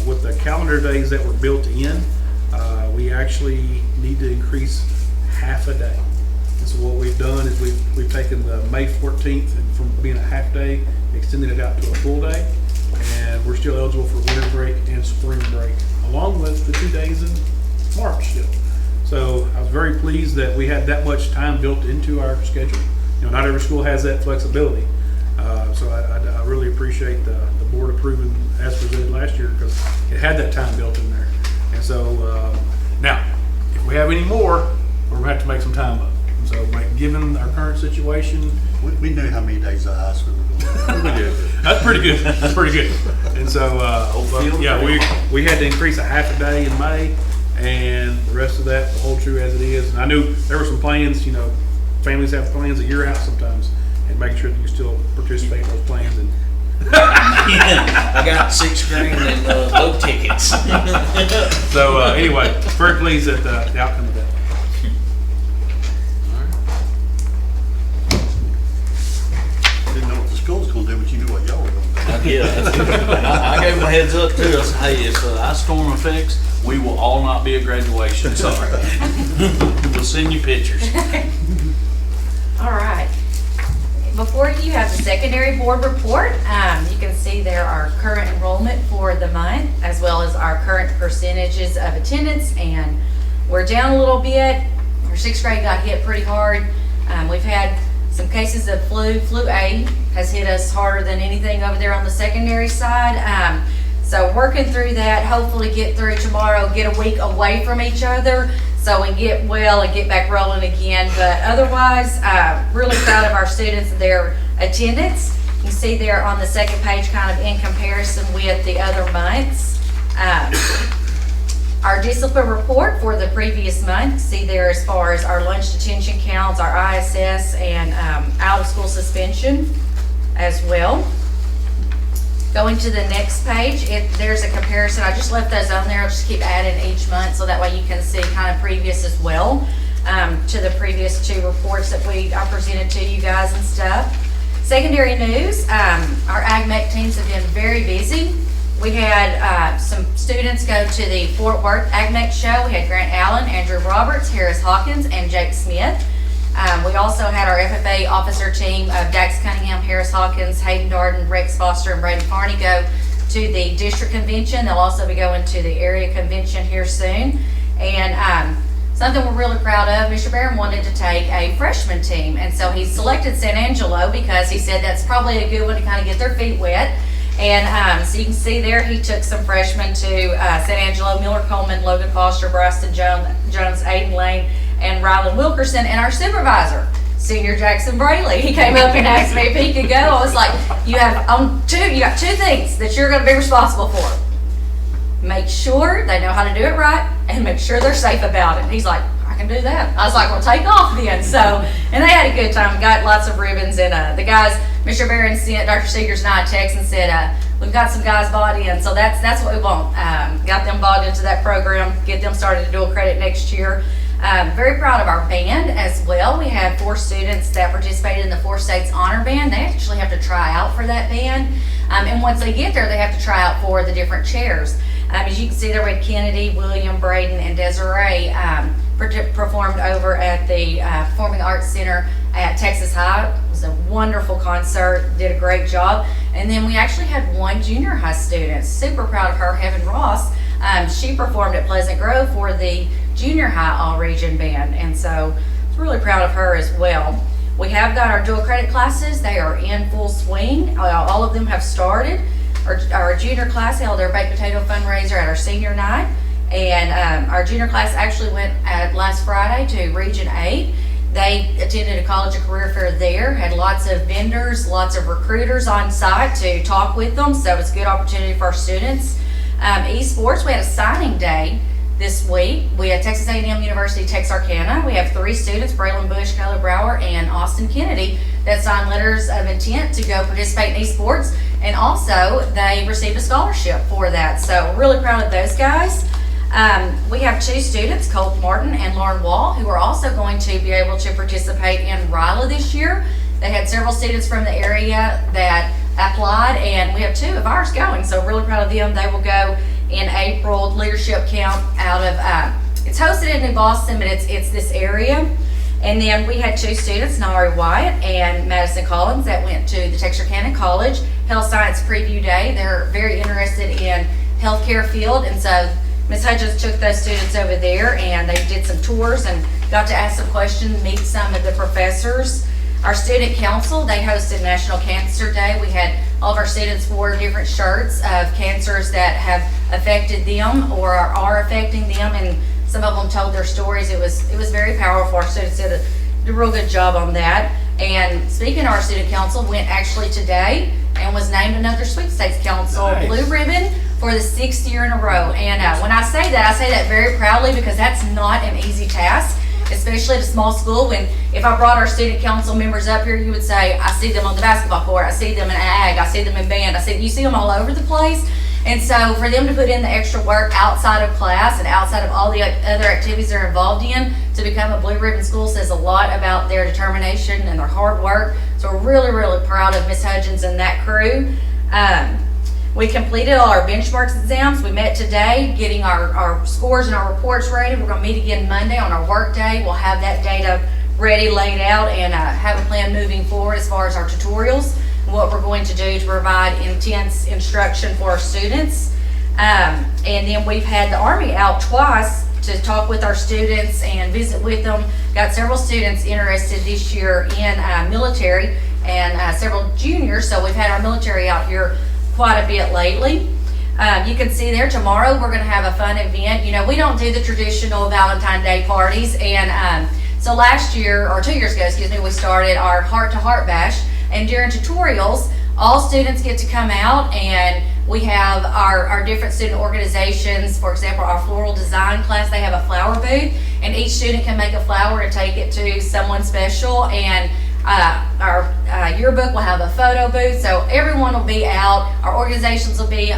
With the calendar days that were built in, we actually need to increase half a day. And so what we've done is we've taken the May 14th and from being a half day, extended it out to a full day, and we're still eligible for winter break and spring break, along with the 2 days in March still. So I was very pleased that we had that much time built into our schedule. Not every school has that flexibility. So I really appreciate the board approving as presented last year, because it had that time built in there. And so now, if we have any more, we're gonna have to make some time up. So, like, given our current situation, We knew how many days of high school we were going to have. that's pretty good. That's pretty good. And so, but, yeah, we had to increase a half a day in May, and the rest of that will hold true as it is. And I knew there were some plans, you know, families have plans a year out sometimes, and making sure that you still participate in those plans. And I got $6 grand in boat tickets. so, anyway, very pleased at the outcome of that. Didn't know what the school's going to do, but you knew what y'all were going to do. Yeah, that's good. I gave them a heads up too. I said, hey, if ice storm affects, we will all not be at graduation. Sorry. We'll send you pictures. All right. Before you have the secondary board report, you can see there our current enrollment for the month, as well as our current percentages of attendance, and we're down a little bit. Our 6th grade got hit pretty hard. We've had some cases of flu. Flu A has hit us harder than anything over there on the secondary side. So working through that, hopefully get through tomorrow, get a week away from each other so we get well and get back rolling again. But otherwise, really proud of our students and their attendance. You can see there on the second page kind of in comparison with the other months. Our discipline report for the previous month, see there as far as our lunch detention counts, our ISS, and out of school suspension as well. Going to the next page, there's a comparison. I just left those on there. I'll just keep adding each month so that way you can see kind of previous as well to the previous 2 reports that I presented to you guys and stuff. Secondary news, our Ag Mech teams have been very busy. We had some students go to the Fort Worth Ag Mech show. We had Grant Allen, Andrew Roberts, Harris Hawkins, and Jake Smith. We also had our FFA officer team of Dax Cunningham, Harris Hawkins, Hayden Darden, Rex Foster, and Braden Farney go to the district convention. They'll also be going to the area convention here soon. And something we're really proud of, Mr. Barron wanted to take a freshman team. And so he selected San Angelo because he said that's probably a good one to kind of get their feet wet. And so you can see there, he took some freshmen to San Angelo, Miller Coleman, Logan Foster, Bryson Jones, Aiden Lane, and Rylan Wilkerson. And our supervisor, Senior Jackson Braley, he came up and asked me if he could go. I was like, you got 2 things that you're going to be responsible for. Make sure they know how to do it right, and make sure they're safe about it. He's like, I can do that. I was like, well, take off then. So, and they had a good time. Got lots of ribbons, and the guys, Mr. Barron sent Dr. Seegers and I a text and said, we've got some guys bought in, so that's what we want. Got them bought into that program, get them started to dual credit next year. Very proud of our band as well. We had 4 students that participated in the 4 States Honor Band. They actually have to try out for that band. And once they get there, they have to try out for the different chairs. As you can see there, we had Kennedy, William, Braden, and Desiree performed over at the Performing Arts Center at Texas High. It was a wonderful concert, did a great job. And then we actually had 1 junior high student, super proud of her, Heaven Ross. She performed at Pleasant Grove for the junior high all-region band, and so I was really proud of her as well. We have got our dual credit classes. They are in full swing. All of them have started. Our junior class held their baked potato fundraiser at our senior night, and our junior class actually went last Friday to Region 8. They attended a college and career fair there, had lots of vendors, lots of recruiters on site to talk with them, so it's a good opportunity for our students. Esports, we had a signing day this week. We had Texas A&M University Texarkana. We have 3 students, Braylon Bush, Kyler Brower, and Austin Kennedy, that signed letters of intent to go participate in esports, and also they received a scholarship for that, so we're really proud of those guys. We have 2 students, Colt Martin and Lauren Wall, who are also going to be able to participate in RILA this year. They had several students from the area that applied, and we have 2 of ours going, so really proud of them. They will go in April, leadership camp out of, it's hosted in New Boston, but it's this area. And then we had 2 students, Nari Wyatt and Madison Collins, that went to the Texarkana College Health Science Preview Day. They're very interested in healthcare field, and so Ms. Hudgens took those students over there, and they did some tours and got to ask some questions, meet some of the professors. Our student council, they hosted National Cancer Day. We had all of our students wore different shirts of cancers that have affected them or are affecting them, and Some of them told their stories. It was very powerful. Our students did a real good job on that. And speaking of our student council, went actually today and was named another sweepstakes council Nice. blue ribbon for the 6th year in a row. And when I say that very proudly because that's not an easy task, especially at a small school. When if I brought our student council members up here, you would say, I see them on the basketball court, I see them in ag, I see them in band, you see them all over the place. And so for them to put in the extra work outside of class and outside of all the other activities they're involved in to become a blue ribbon school says a lot about their determination and their hard work. So we're really, really proud of Ms. Hudgens and that crew. We completed all our benchmarks exams. We met today, getting our scores and our reports ready. We're gonna meet again Monday on our work day. We'll have that data ready, laid out, and have a plan moving forward as far as our tutorials and what we're going to do to provide intense instruction for our students. And then we've had the Army out twice to talk with our students and visit with them. Got several students interested this year in military and several juniors, so we've had our military out here quite a bit lately. You can see there tomorrow we're going to have a fun event. You know, we don't do the traditional Valentine's Day parties, and so last year, or 2 years ago, excuse me, we started our Heart to Heart Bash, and during tutorials, all students get to come out and we have our different student organizations. For example, our floral design class, they have a flower booth, and each student can make a flower and take it to someone special. And our yearbook will have a photo booth, so everyone will be out. Our organizations will be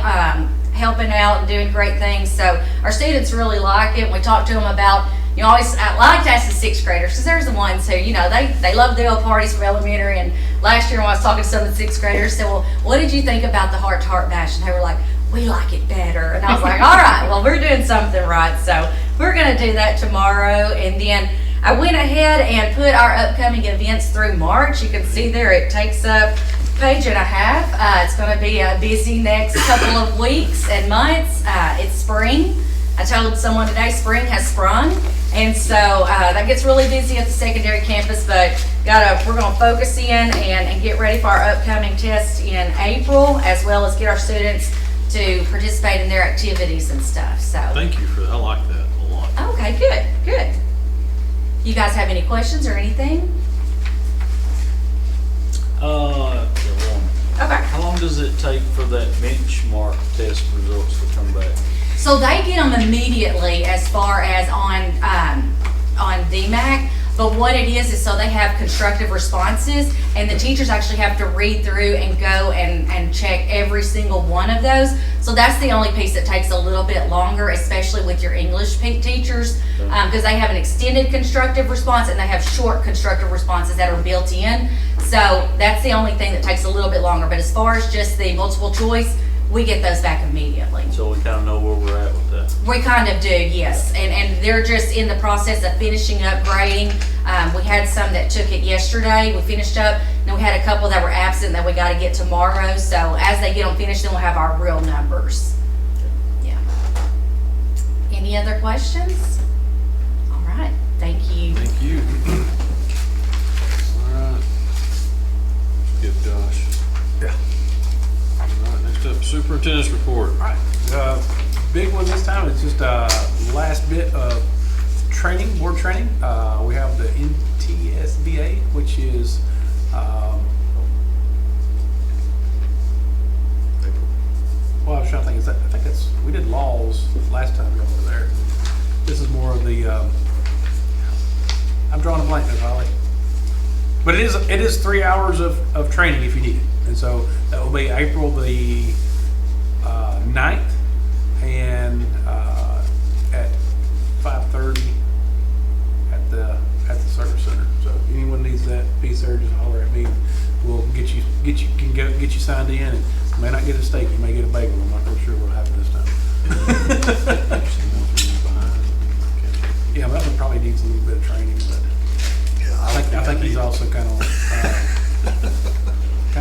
helping out and doing great things. So our students really like it. We talk to them about, you know, I like to ask the 6th graders, because there's the ones who, you know, they love the old parties from elementary. And last year when I was talking to some of the 6th graders, I said, well, what did you think about the Heart to Heart Bash? And they were like, we like it better. And I was like, all right, well, we're doing something right. So we're going to do that tomorrow. And then I went ahead and put our upcoming events through March. You can see there it takes up a page and a half. It's going to be a busy next couple of weeks and months. It's spring. I told someone today spring has sprung. And so that gets really busy at the secondary campus, but we're going to focus in and get ready for our upcoming tests in April, as well as get our students to participate in their activities and stuff. So Thank you for that. I like that a lot. okay, good. You guys have any questions or anything? Okay. How long does it take for that benchmark test results to come back? So they get them immediately as far as on DMAC, but what it is so they have constructive responses, and the teachers actually have to read through and go and check every single one of those. So that's the only piece that takes a little bit longer, especially with your English teachers, because they have an extended constructive response and they have short constructive responses that are built in. So that's the only thing that takes a little bit longer. But as far as just the multiple choice, we get those back immediately. So we kind of know where we're at with that. We kind of do, yes. And they're just in the process of finishing up grading. We had some that took it yesterday. We finished up. Then we had a couple that were absent that we got to get tomorrow. So as they get them finished, then we'll have our real numbers. Yeah. Any other questions? All right. Thank you. Thank you. All right. Let's get Josh. Yeah. All right, next up, superintendent's report. All right. Big one this time is just last bit of training, board training. We have the NTSBA, which is well, I was trying to think. I think it's we did laws last time we were there. This is more of the. I'm drawing a blank, Ms. Holly. But it is 3 hours of training if you need it, and so that will be April the 9th, and at 5:30 at the service center. So if anyone needs that piece there, just holler at me. We'll get you signed in, and you may not get a steak, you may get a bagel. I'm not real sure what happened this time. Yeah, that one probably needs a little bit of training, but I think he's also kind of.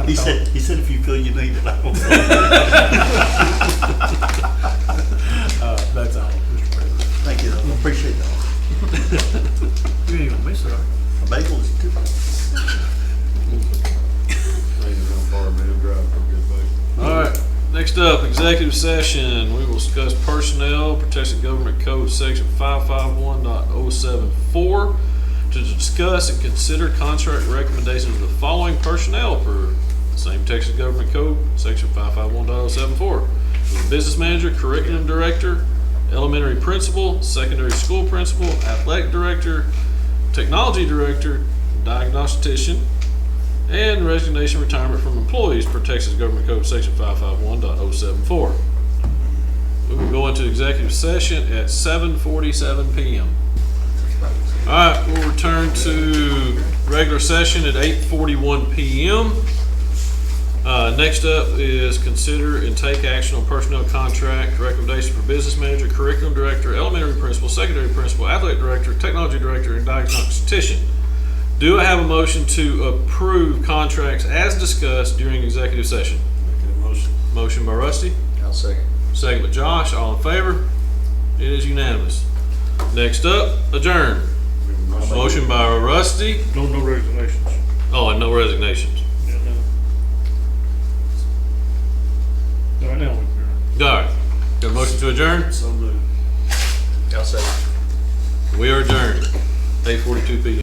He said if you feel you need it, I will. That's all, Mr. President. Thank you, I appreciate that. You ain't gonna miss it, are you? A bagel is too. All right, next Next up, executive session. We will discuss personnel, protection government code section 551.074 to discuss and consider contract recommendations of the following personnel per same Texas government code section 551.074. The business manager, curriculum director, elementary principal, secondary school principal, athletic director, technology director, diagnostician, and resignation retirement from employees per Texas Government Code Section 551.074. We will go into executive session at 7:47 p.m. All right, we'll return to regular session at 8:41 p.m. Next up is consider and take action on personnel contract recommendation for business manager, curriculum director, elementary principal, secondary principal, athletic director, technology director, and diagnostician. Do I have a motion to approve contracts as discussed during executive session? Make a motion. Motion by Rusty, I'll second. second by Josh. All in favor? It is unanimous. Next up, adjourn. Motion by Rusty. No resignations. Oh, and no resignations. Yeah, no. Right now, we're. All right. Got a motion to adjourn? So moved. I'll second. We are adjourned. 8:42 p.m.